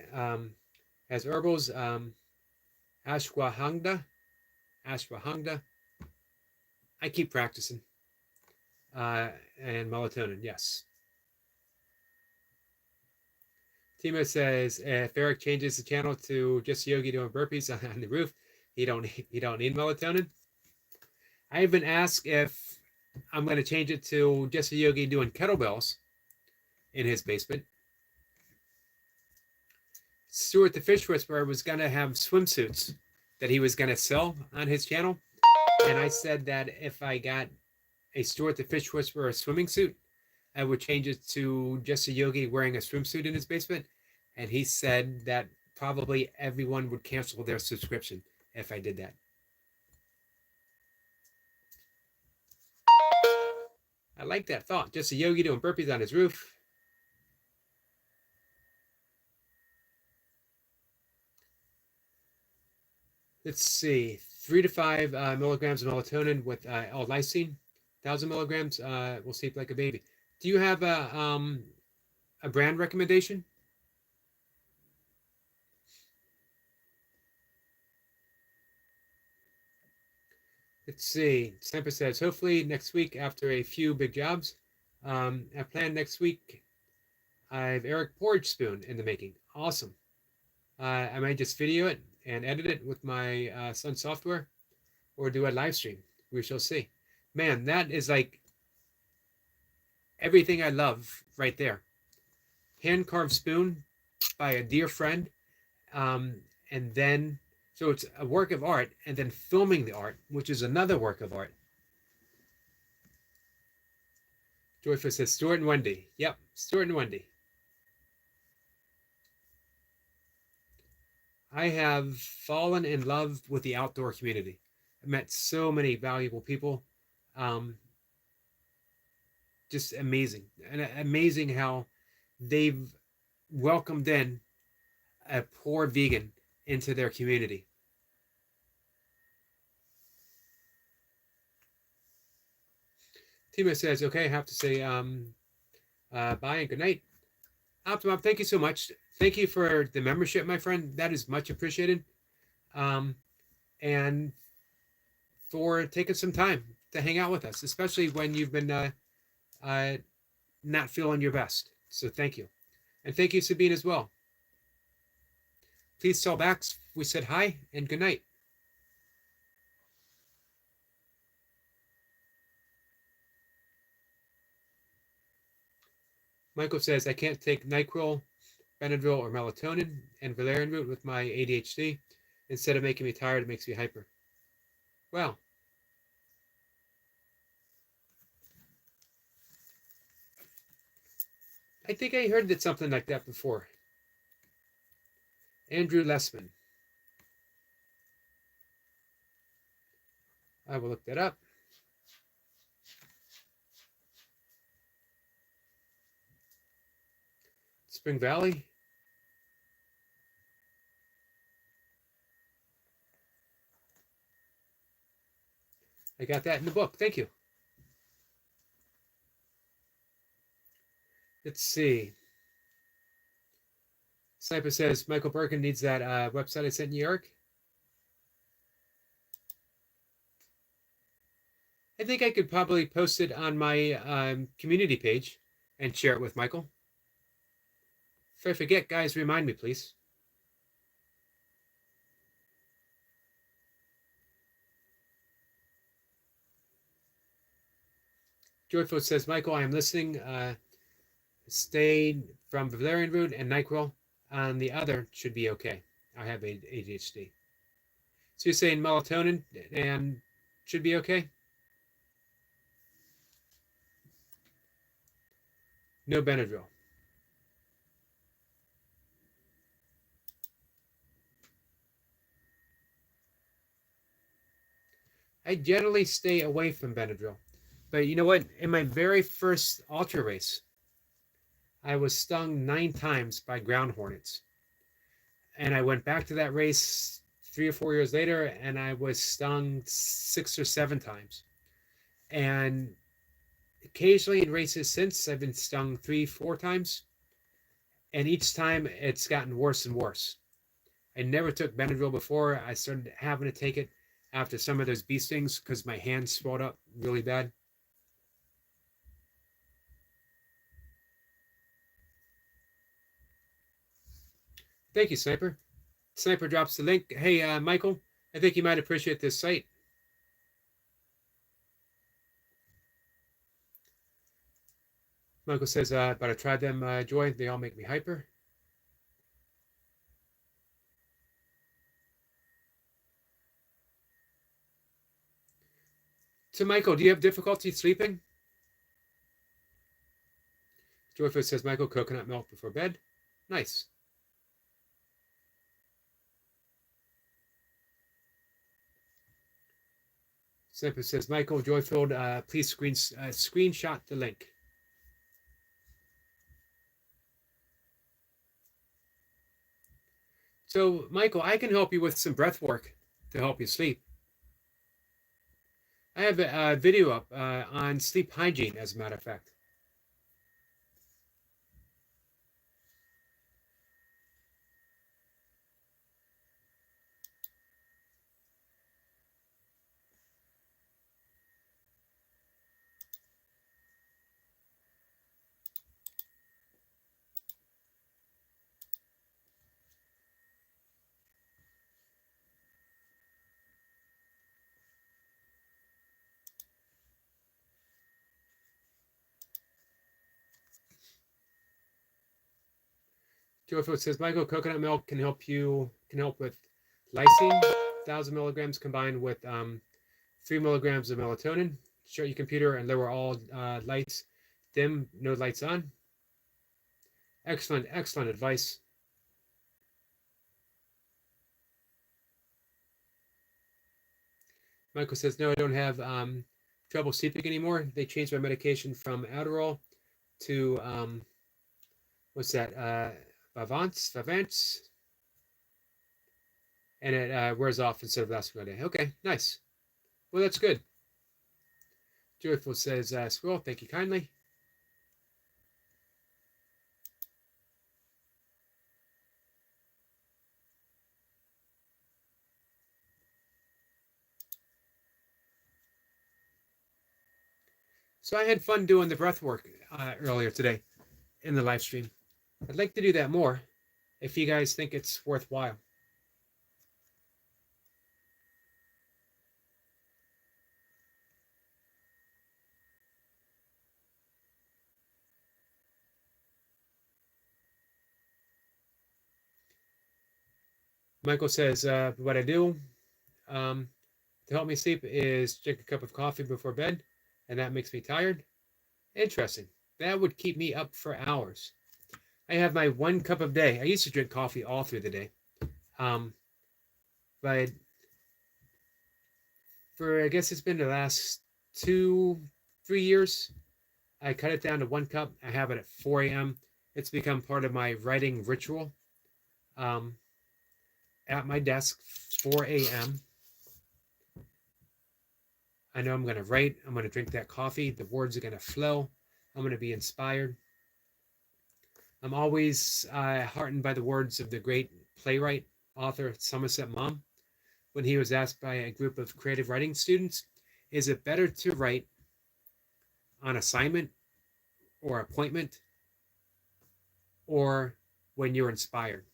has herbals, ashwagandha. I keep practicing. And melatonin, yes. Timo says, if Eric changes the channel to just Yogi doing burpees on the roof, he don't need melatonin. I have been asked if I'm going to change it to just Yogi doing kettlebells in his basement. Stuart the Fish Whisperer was going to have swimsuits that he was going to sell on his channel. And I said that if I got a Stuart the Fish Whisperer swimming suit, I would change it to just a yogi wearing a swimsuit in his basement. And he said that probably everyone would cancel their subscription if I did that. I like that thought. Just a yogi doing burpees on his roof. Let's see, 3 to 5 milligrams of melatonin with L-lysine, 1,000 milligrams will sleep like a baby. Do you have a brand recommendation? Let's see. Stamper says, hopefully next week after a few big jobs. I plan next week. I have Eric Porridge Spoon in the making. Awesome. I might just video it and edit it with my son's software, or do a live stream. We shall see. Man, that is like everything I love right there. Hand carved spoon by a dear friend, and then so it's a work of art, and then filming the art, which is another work of art. Joyful says Stuart and Wendy. Yep, Stuart and Wendy. I have fallen in love with the outdoor community. I've met so many valuable people. Just amazing. And amazing how they've welcomed in a poor vegan into their community. Timo says, okay, I have to say bye and good night. Optimum, thank you so much. Thank you for the membership, my friend. That is much appreciated. And for taking some time to hang out with us, especially when you've been not feeling your best. So thank you. And thank you, Sabine, as well. Please tell Bax we said hi and good night. Michael says, I can't take NyQuil, Benadryl, or melatonin and valerian root with my ADHD. Instead of making me tired, it makes me hyper. Wow. I think I heard that something like that before. Andrew Lessman. I will look that up. Spring Valley. I got that in the book. Thank you. Let's see. Sniper says Michael Birkin needs that website I sent you, Eric. I think I could probably post it on my community page and share it with Michael. If I forget, guys, remind me, please. Joyful says, Michael, I am listening. Stay from Valerian root and NyQuil on the other should be okay. I have ADHD. So you're saying melatonin and should be okay? No Benadryl. I generally stay away from Benadryl. But you know what? In my very first ultra race, I was stung 9 times by ground hornets. And I went back to that race 3 or 4 years later, and I was stung 6 or 7 times. And occasionally in races since, I've been stung 3, 4 times. And each time it's gotten worse and worse. I never took Benadryl before. I started having to take it after some of those bee stings because my hands swelled up really bad. Thank you, Sniper. Sniper drops the link. Hey, Michael, I think you might appreciate this site. Michael says, but I tried them, Joy. They all make me hyper. So, Michael, do you have difficulty sleeping? Joyful says, Michael, coconut milk before bed. Nice. Sniper says, Michael, Joyfield, please screenshot the link. So, Michael, I can help you with some breath work to help you sleep. I have a video up on sleep hygiene, as a matter of fact. Joyful says, Michael, coconut milk can help with lysine, 1,000 milligrams combined with 3 milligrams of melatonin. Shut your computer and lower all lights dim, no lights on. Excellent, excellent advice. Michael says, no, I don't have trouble sleeping anymore. They changed my medication from Adderall to, what's that, Vavance, and it wears off instead of lasting all day. Okay, nice. Well, that's good. Joyful says, Squirrel, thank you kindly. So I had fun doing the breath work earlier today in the live stream. I'd like to do that more if you guys think it's worthwhile. Michael says, what I do to help me sleep is drink a cup of coffee before bed, and that makes me tired. Interesting. That would keep me up for hours. I have my 1 cup a day. I used to drink coffee all through the day. But for, I guess it's been the last 2-3 years, I cut it down to 1 cup. I have it at 4 a.m. It's become part of my writing ritual. At my desk, 4 a.m. I know I'm going to write. I'm going to drink that coffee. The words are going to flow. I'm going to be inspired. I'm always heartened by the words of the great playwright, author Somerset Maugham, when he was asked by a group of creative writing students, is it better to write on assignment or appointment or when you're inspired?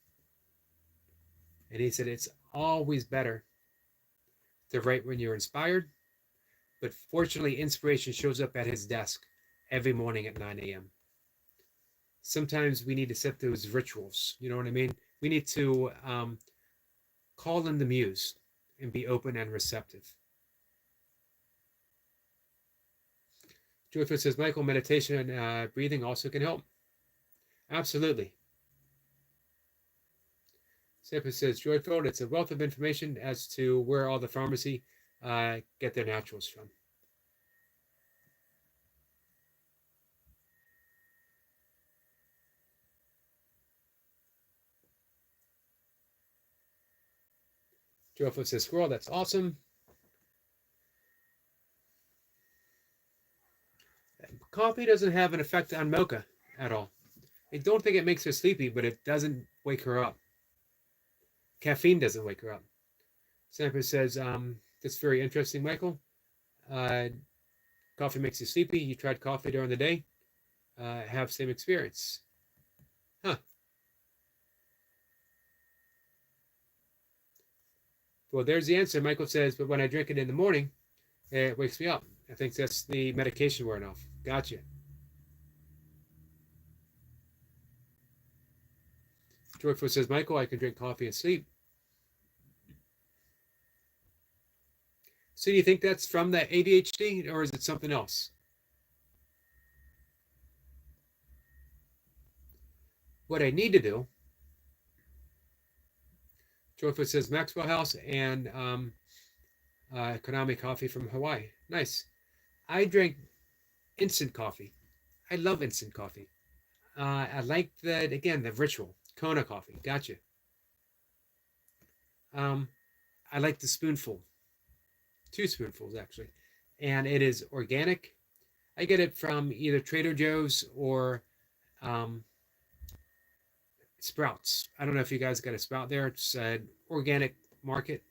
And he said it's always better to write when you're inspired, but fortunately inspiration shows up at his desk every morning at 9 a.m. Sometimes we need to set those rituals, you know what I mean? We need to call in the muse and be open and receptive. Joyful says, Michael, meditation and breathing also can help. Absolutely. Sampa says, Joyful, it's a wealth of information as to where all the pharmacy get their naturals from. Joyful says, Squirrel, that's awesome. Coffee doesn't have an effect on Mocha at all. I don't think it makes her sleepy, but it doesn't wake her up. Caffeine doesn't wake her up. Sampa says, that's very interesting, Michael. Coffee makes you sleepy. You tried coffee during the day. Have same experience. Huh. Well, there's the answer. Michael says, but when I drink it in the morning, it wakes me up. I think that's the medication wearing off. Gotcha. Joyful says, Michael, I can drink coffee and sleep. So do you think that's from the ADHD or is it something else? What I need to do, Joyful says, Maxwell House and Konami coffee from Hawaii. Nice. I drink instant coffee. I love instant coffee. I like that, again, the ritual. Kona coffee. Gotcha. I like the spoonful. 2 spoonfuls, actually. And it is organic. I get it from either Trader Joe's or Sprouts. I don't know if you guys got a Sprout there. It's an organic market.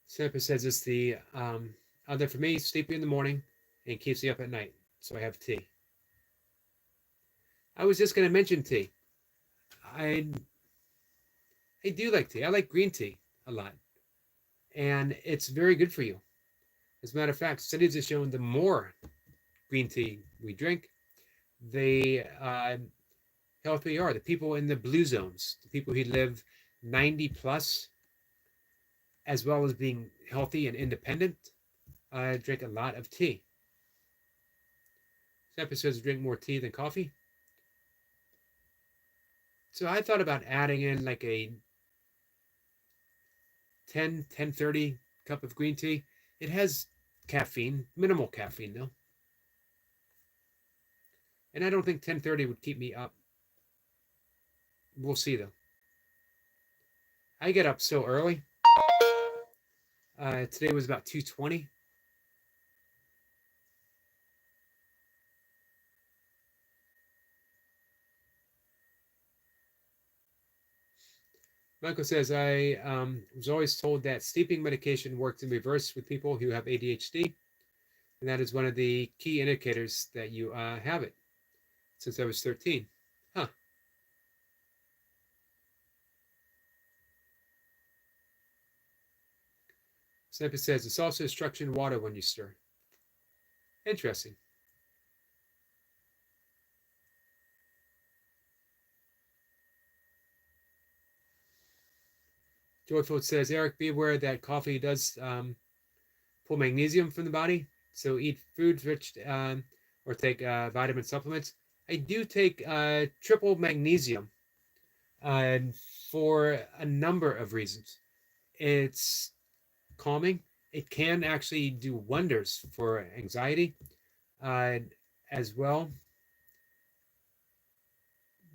Sampa says it's the other for me, sleepy in the morning and keeps me up at night. So I have tea. I was just going to mention tea. I do like tea. I like green tea a lot. And it's very good for you. As a matter of fact, studies have shown the more green tea we drink, the healthier we are. The people in the blue zones, the people who live 90 plus, as well as being healthy and independent, drink a lot of tea. This episode says drink more tea than coffee. So I thought about adding in like a 10:30 cup of green tea. It has caffeine, minimal caffeine though. And I don't think 10:30 would keep me up. We'll see though. I get up so early. Today was about 2:20. Michael says, I was always told that sleeping medication works in reverse with people who have ADHD. And that is one of the key indicators that you have it since I was 13. Huh. Sampa says, it's also structured water when you stir. Interesting. Joyful says, Eric, be aware that coffee does pull magnesium from the body. So eat foods rich or take vitamin supplements. I do take triple magnesium for a number of reasons. It's calming. It can actually do wonders for anxiety as well.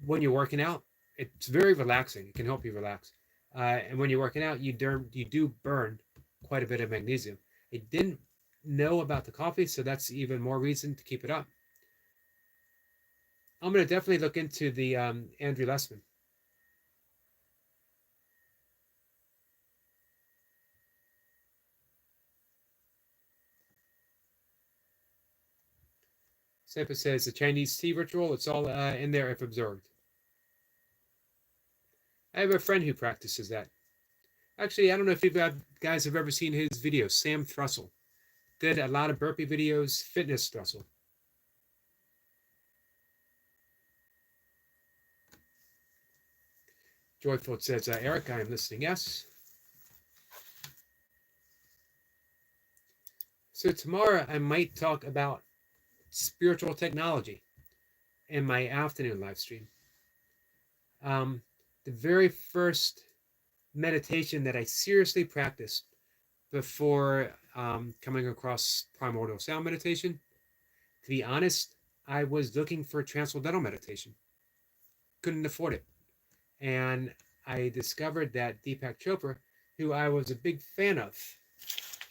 When you're working out, it's very relaxing. It can help you relax. And when you're working out, you do burn quite a bit of magnesium. I didn't know about the coffee, so that's even more reason to keep it up. I'm going to definitely look into the Andrew Lessman. Sampa says the Chinese tea ritual, it's all in there if observed. I have a friend who practices that. Actually, I don't know if you guys have ever seen his videos. Sam Thrussell did a lot of burpee videos, fitness Thrussell. Joyful says, Eric, I am listening, yes. So tomorrow I might talk about spiritual technology in my afternoon live stream. The very first meditation that I seriously practiced before coming across primordial sound meditation, to be honest, I was looking for transcendental meditation. Couldn't afford it. And I discovered that Deepak Chopra, who I was a big fan of,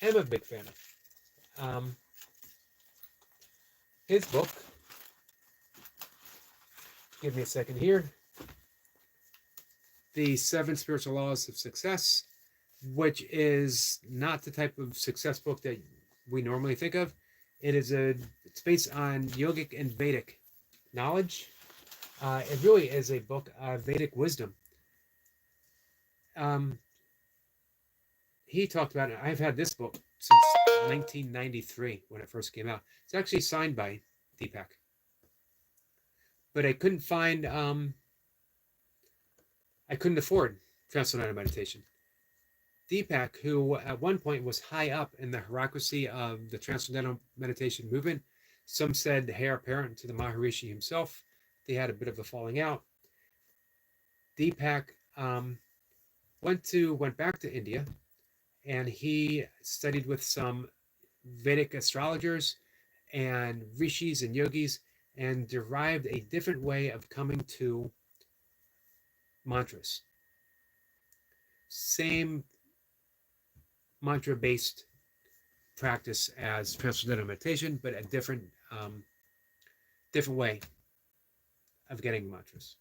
am a big fan of, his book, give me a second here, The 7 Spiritual Laws of Success, which is not the type of success book that we normally think of. It's based on yogic and Vedic knowledge. It really is a book of Vedic wisdom. He talked about it. I've had this book since 1993 when it first came out. It's actually signed by Deepak. But I couldn't find, I couldn't afford Transcendental Meditation. Deepak, who at one point was high up in the hierarchy of the Transcendental Meditation movement, some said the heir apparent to the Maharishi himself. They had a bit of a falling out. Deepak went back to India, and he studied with some Vedic astrologers and rishis and yogis, and derived a different way of coming to mantras. Same mantra-based practice as Transcendental Meditation, but a different way of getting mantras.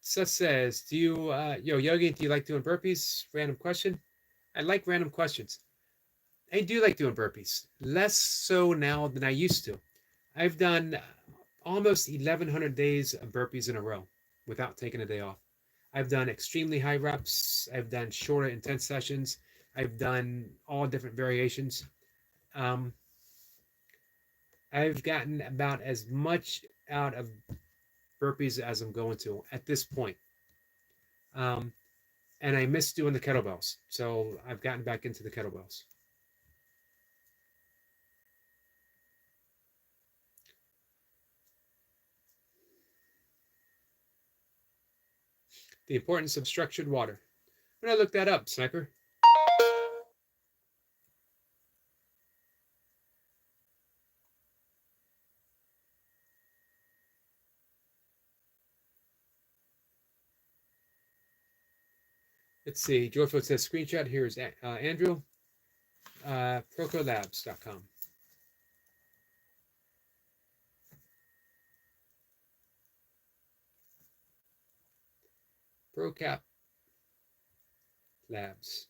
Seth says, Yogi, do you like doing burpees? Random question. I like random questions. I do like doing burpees. Less so now than I used to. I've done almost 1,100 days of burpees in a row without taking a day off. I've done extremely high reps. I've done shorter, intense sessions. I've done all different variations. I've gotten about as much out of burpees as I'm going to at this point. And I miss doing the kettlebells. So I've gotten back into the kettlebells. The importance of structured water. When I look that up, Sniper. Let's see. Joyful says screenshot. Here's Andrew. Procolabs.com. ProCap Labs.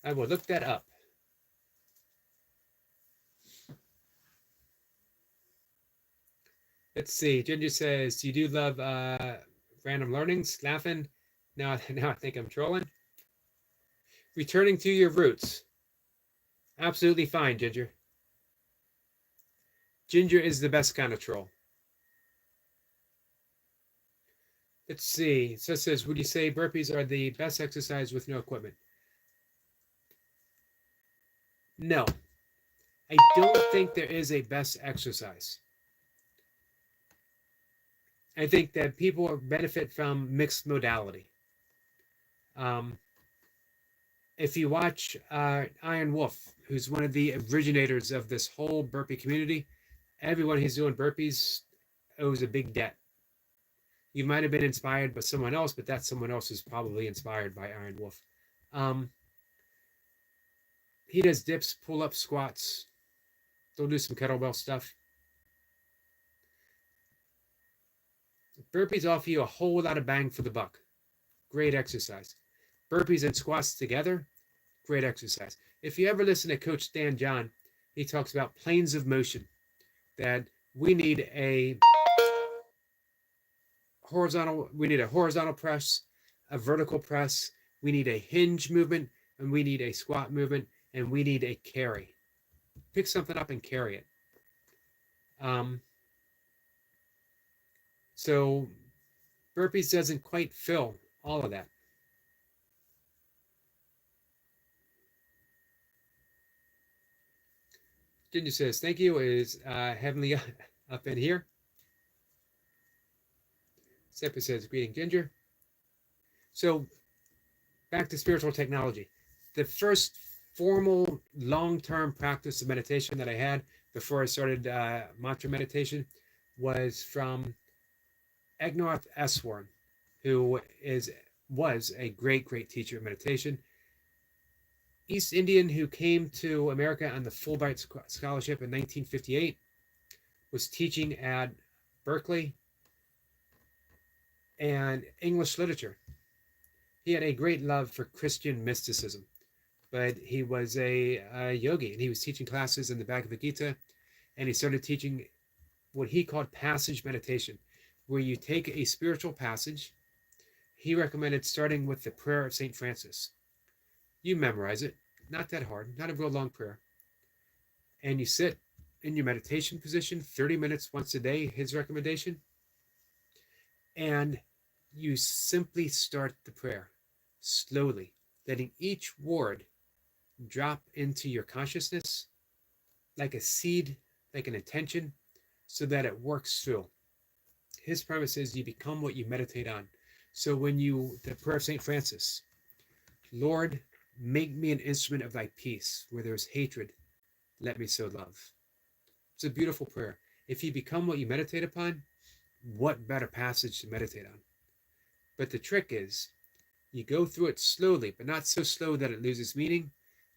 I will look that up. Let's see. Ginger says, you do love random learnings, laughing. Now I think I'm trolling. Returning to your roots. Absolutely fine, Ginger. Ginger is the best kind of troll. Let's see. So it says, would you say burpees are the best exercise with no equipment? No. I don't think there is a best exercise. I think that people benefit from mixed modality. If you watch Iron Wolf, who's one of the originators of this whole burpee community, everyone who's doing burpees owes a big debt You might have been inspired by someone else, but that someone else is probably inspired by Iron Wolf. He does dips, pull-ups, squats. They'll do some kettlebell stuff. Burpees offer you a whole lot of bang for the buck. Great exercise. Burpees and squats together, great exercise. If you ever listen to Coach Dan John, he talks about planes of motion, that we need a horizontal press, a vertical press, we need a hinge movement, and we need a squat movement, and we need a carry. Pick something up and carry it. So burpees doesn't quite fill all of that. Ginger says, thank you. Is Heavenly up in here? Seppa says, greeting, Ginger. So back to spiritual technology. The first formal long-term practice of meditation that I had before I started mantra meditation was from Egnoth Eswarn, who was a great teacher of meditation. East Indian who came to America on the Fulbright Scholarship in 1958, was teaching at Berkeley and English literature. He had a great love for Christian mysticism, but he was a yogi, and he was teaching classes in the Bhagavad Gita, and he started teaching what he called passage meditation, where you take a spiritual passage. He recommended starting with the prayer of St. Francis. You memorize it, not that hard, not a real long prayer, and you sit in your meditation position 30 minutes once a day, his recommendation, and you simply start the prayer slowly, letting each word drop into your consciousness like a seed, like an intention, so that it works through. His premise is you become what you meditate on. So when the prayer of St. Francis, Lord, make me an instrument of thy peace. Where there is hatred, let me sow love. It's a beautiful prayer. If you become what you meditate upon, what better passage to meditate on? But the trick is, you go through it slowly, but not so slow that it loses meaning,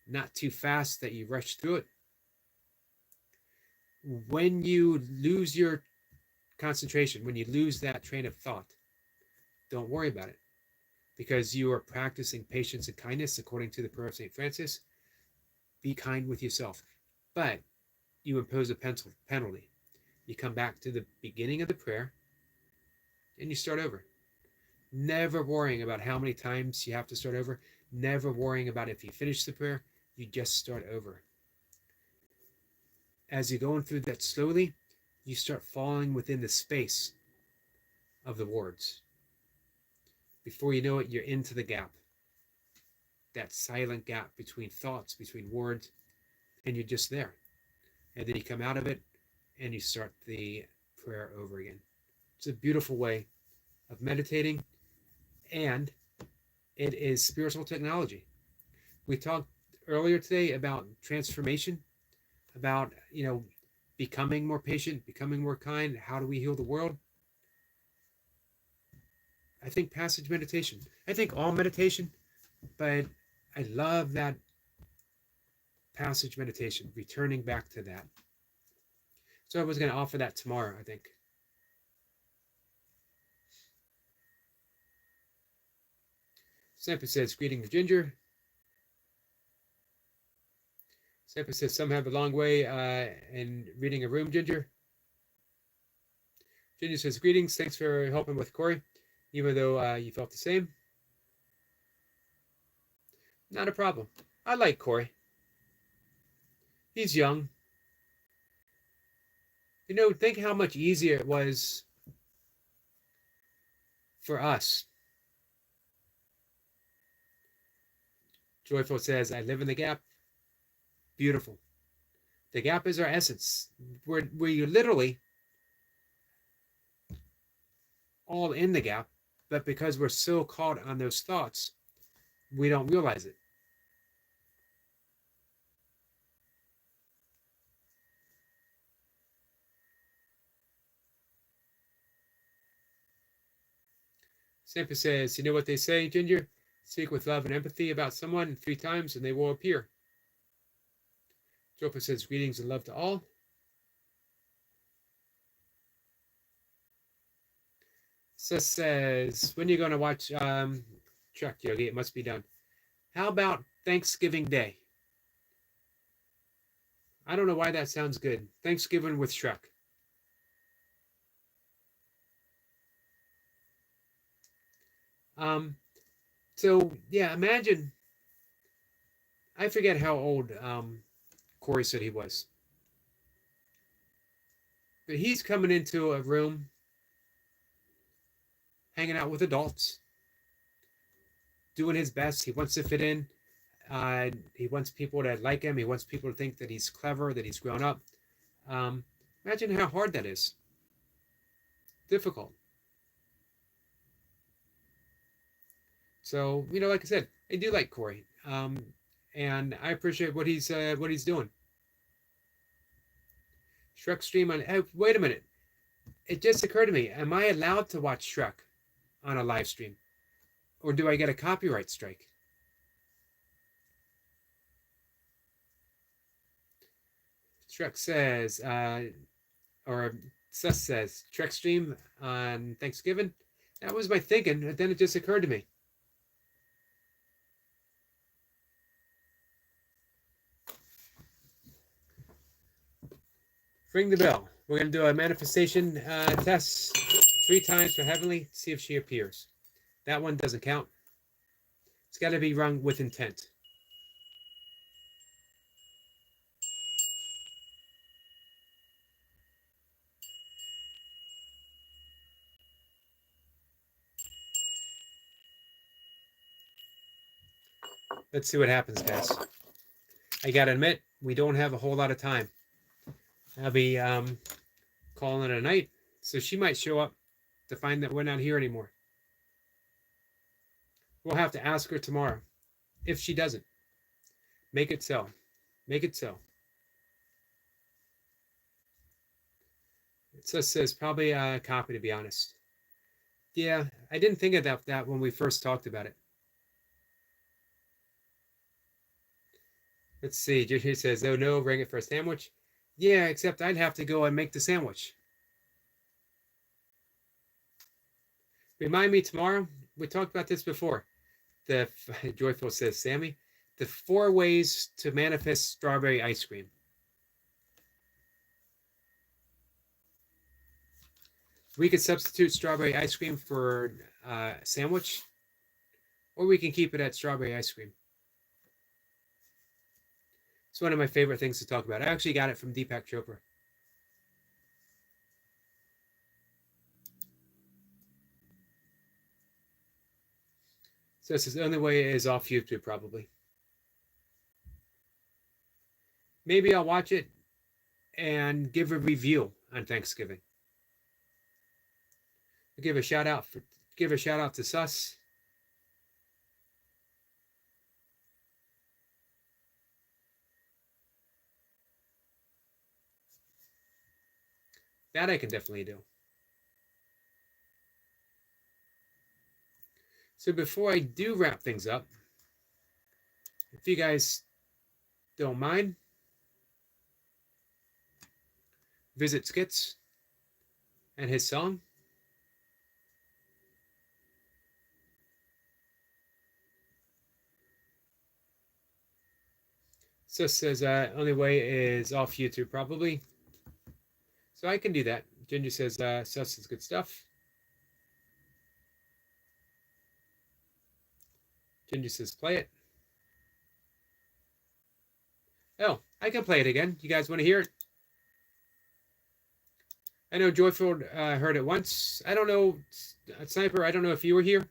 not too fast that you rush through it. When you lose your concentration, when you lose that train of thought, don't worry about it, because you are practicing patience and kindness according to the prayer of St. Francis. Be kind with yourself, but you impose a penalty. You come back to the beginning of the prayer and you start over. Never worrying about how many times you have to start over. Never worrying about if you finish the prayer. You just start over. As you're going through that slowly, you start falling within the space of the words. Before you know it, you're into the gap. That silent gap between thoughts, between words, and you're just there. And then you come out of it and you start the prayer over again. It's a beautiful way of meditating, and it is spiritual technology. We talked earlier today about transformation, about becoming more patient, becoming more kind. How do we heal the world? I think passage meditation. I think all meditation, but I love that passage meditation, returning back to that. So I was going to offer that tomorrow, I think. Sampa says, greeting the Ginger. Sampa says, some have a long way in reading a room, Ginger. Ginger says, greetings. Thanks for helping with Corey, even though you felt the same. Not a problem. I like Corey. He's young. Think how much easier it was for us. Joyful says, I live in the gap. Beautiful. The gap is our essence. Where you're literally all in the gap, but because we're so caught on those thoughts, we don't realize it. Sampa says, you know what they say, Ginger? Speak with love and empathy about someone 3 times and they will appear. Joyful says, greetings and love to all. Sus says, when are you going to watch Truck, Yogi? It must be done. How about Thanksgiving Day? I don't know why that sounds good. Thanksgiving with Shrek. So yeah, imagine. I forget how old Corey said he was, but he's coming into a room, hanging out with adults, doing his best. He wants to fit in. He wants people to like him. He wants people to think that he's clever, that he's grown up. Imagine how hard that is. Difficult. So, you know, like I said, I do like Corey, and I appreciate what he's doing. Shrek stream on. Wait a minute. It just occurred to me. Am I allowed to watch Shrek on a live stream, or do I get a copyright strike? Shrek says, or Sus says, Trek stream on Thanksgiving. That was my thinking, and then it just occurred to me. Ring the bell. We're going to do a manifestation test 3 times for Heavenly, see if she appears. That one doesn't count. It's got to be rung with intent. Let's see what happens, guys. I got to admit, we don't have a whole lot of time. I'll be calling it a night, so she might show up to find that we're not here anymore. We'll have to ask her tomorrow. If she doesn't, make it so. Make it so. It just says probably a copy, to be honest. Yeah, I didn't think of that when we first talked about it. Let's see. Joshua says, oh no, bring it for a sandwich. Yeah, except I'd have to go and make the sandwich. Remind me tomorrow. We talked about this before. The Joyful says, Sammy, the 4 ways to manifest strawberry ice cream. We could substitute strawberry ice cream for a sandwich, or we can keep it at strawberry ice cream. It's one of my favorite things to talk about. I actually got it from Deepak Chopra. So this is the only way is off YouTube, probably. Maybe I'll watch it and give a review on Thanksgiving. I'll give a shout out to Sus. That I can definitely do. So before I do wrap things up, if you guys don't mind, visit Skits and his song. So says only way is off YouTube, probably. So I can do that. Ginger says Sus is good stuff. Ginger says play it. Oh, I can play it again. You guys want to hear it? I know Joyful heard it once. I don't know, Sniper, I don't know if you were here.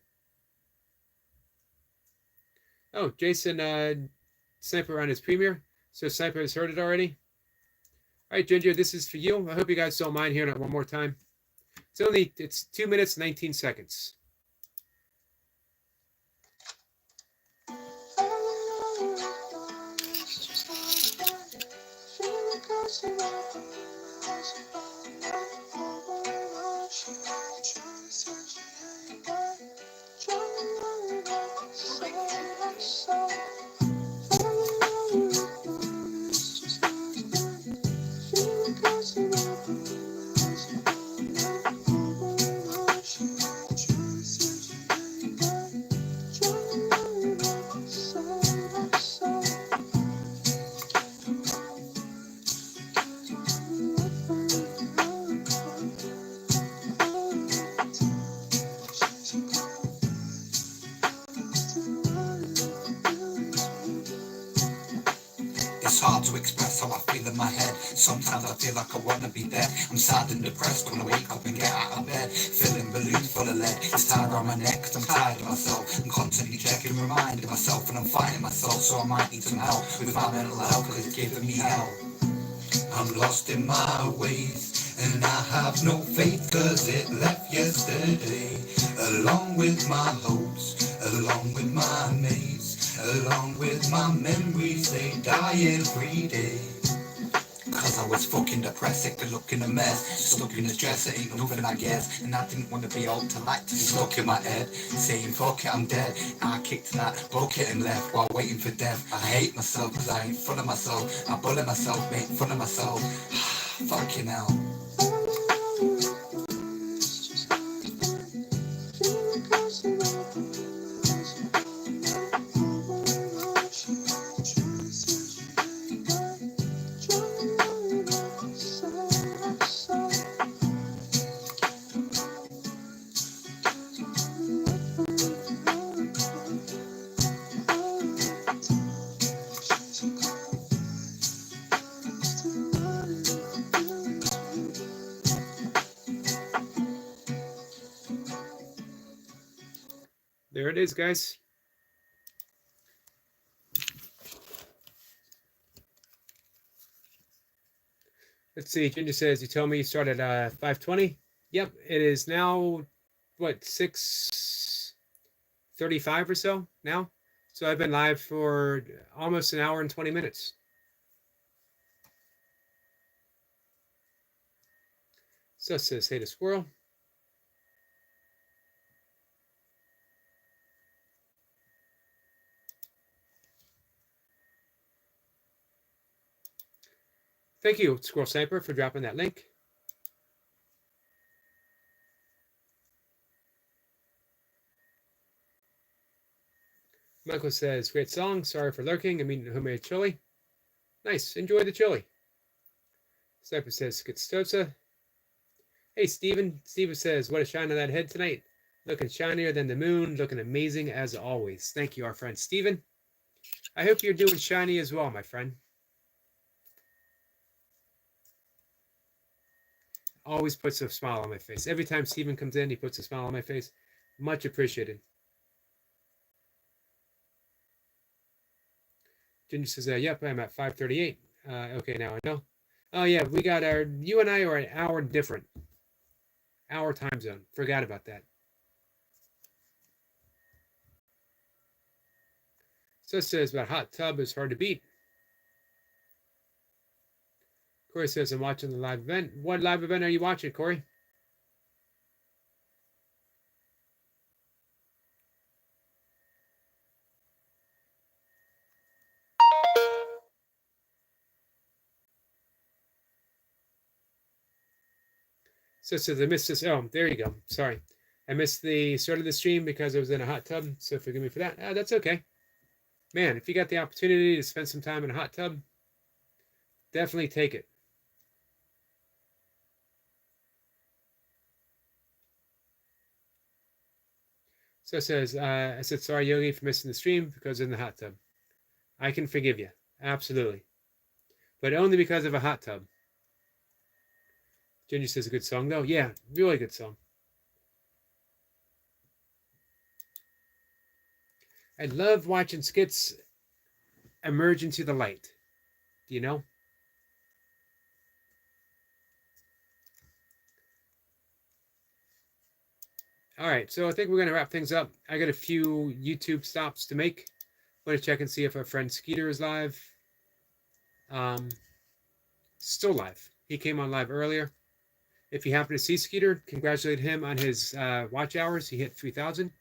Oh, Jason Sniper on his premiere. So Sniper has heard it already. All right, Ginger, this is for you. I hope you guys don't mind hearing it one more time. It's 2 minutes, 19 seconds. hard to express how I feel in my head. Sometimes I feel like I wanna be dead. I'm sad and depressed when I wake up and get out of bed. Filling balloons full of lead. It's tied around my neck 'cause I'm tired of myself. I'm constantly checking, reminding myself, and I'm fighting myself. So I might need some help with my mental health 'cause it's giving me hell. I'm lost in my ways, and I have no faith 'cause it left yesterday. Along with my hopes, along with my maze, along with my memories, they die every day. 'Cause I was fucking depressed, sick of looking a mess, stuck in the stress, it ain't nothing I guess. And I didn't want to be old to like to be stuck in my head, saying fuck it, I'm dead. I kicked that bucket and left while waiting for death. I hate myself 'cause I ain't full of myself. I bully myself, make fun of myself. Fucking hell. There it is, guys. Let's see. Ginger says, you told me you started at 5:20. Yep, it is now, what, 6:35 or so now? So I've been live for almost an hour and 20 minutes. So it says, hey to Squirrel. Thank you, Squirrel Sniper, for dropping that link. Michael says, great song. Sorry for lurking. I mean, who made chili? Nice. Enjoy the chili. Sniper says, Skitstosa. Hey, Steven. Steven says, what a shine on that head tonight. Looking shinier than the moon. Looking amazing as always. Thank you, our friend Steven. I hope you're doing shiny as well, my friend. Always puts a smile on my face. Every time Steven comes in, he puts a smile on my face. Much appreciated. Ginger says, yep, I'm at 5:38. Okay, now I know. Oh, yeah, we got you and I are an hour different. Our time zone. Forgot about that. So it says about hot tub is hard to beat. Corey says, I'm watching the live event. What live event are you watching, Corey? So it says, I missed this. Oh, there you go. Sorry. I missed the start of the stream because I was in a hot tub. So forgive me for that. That's okay. Man, if you got the opportunity to spend some time in a hot tub, definitely take it. So it says, I said, sorry, Yogi, for missing the stream because in the hot tub. I can forgive you. Absolutely. But only because of a hot tub. Ginger says, a good song, though. Yeah, really good song. I love watching skits emerge into the light. Do you know? All right, so I think we're going to wrap things up. I got a few YouTube stops to make. I'm going to check and see if our friend Skeeter is live. Still live. He came on live earlier. If you happen to see Skeeter, congratulate him on his watch hours. He hit 3,000.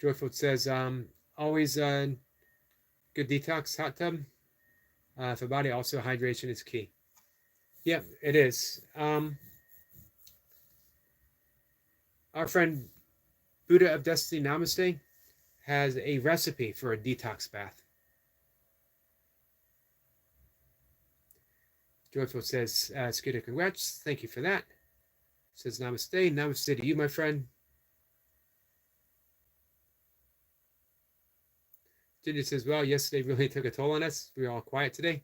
Joyful says, always good detox hot tub. For body, also hydration is key. Yep, it is. Our friend Buddha of Destiny Namaste has a recipe for a detox bath. Joyful says, Scooter, congrats. Thank you for that. Says namaste. Namaste to you, my friend. Ginger says, well, yesterday really took a toll on us. We were all quiet today.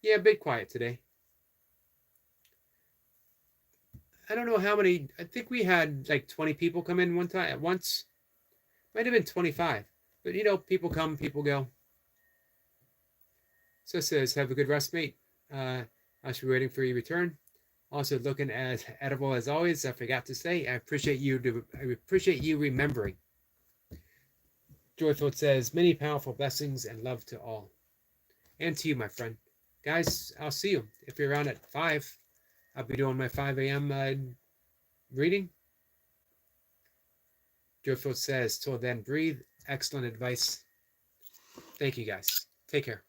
Yeah, a bit quiet today. I don't know how many. I think we had like 20 people come in one time at once. Might have been 25. But you know, people come, people go. So it says, have a good rest, mate. I should be waiting for your return. Also looking as edible as always. I forgot to say, I appreciate you remembering. Joyful says, many powerful blessings and love to all. And to you, my friend. Guys, I'll see you. If you're around at 5, I'll be doing my 5 a.m. Reading. Joyful says, till then, breathe. Excellent advice. Thank you, guys. Take care.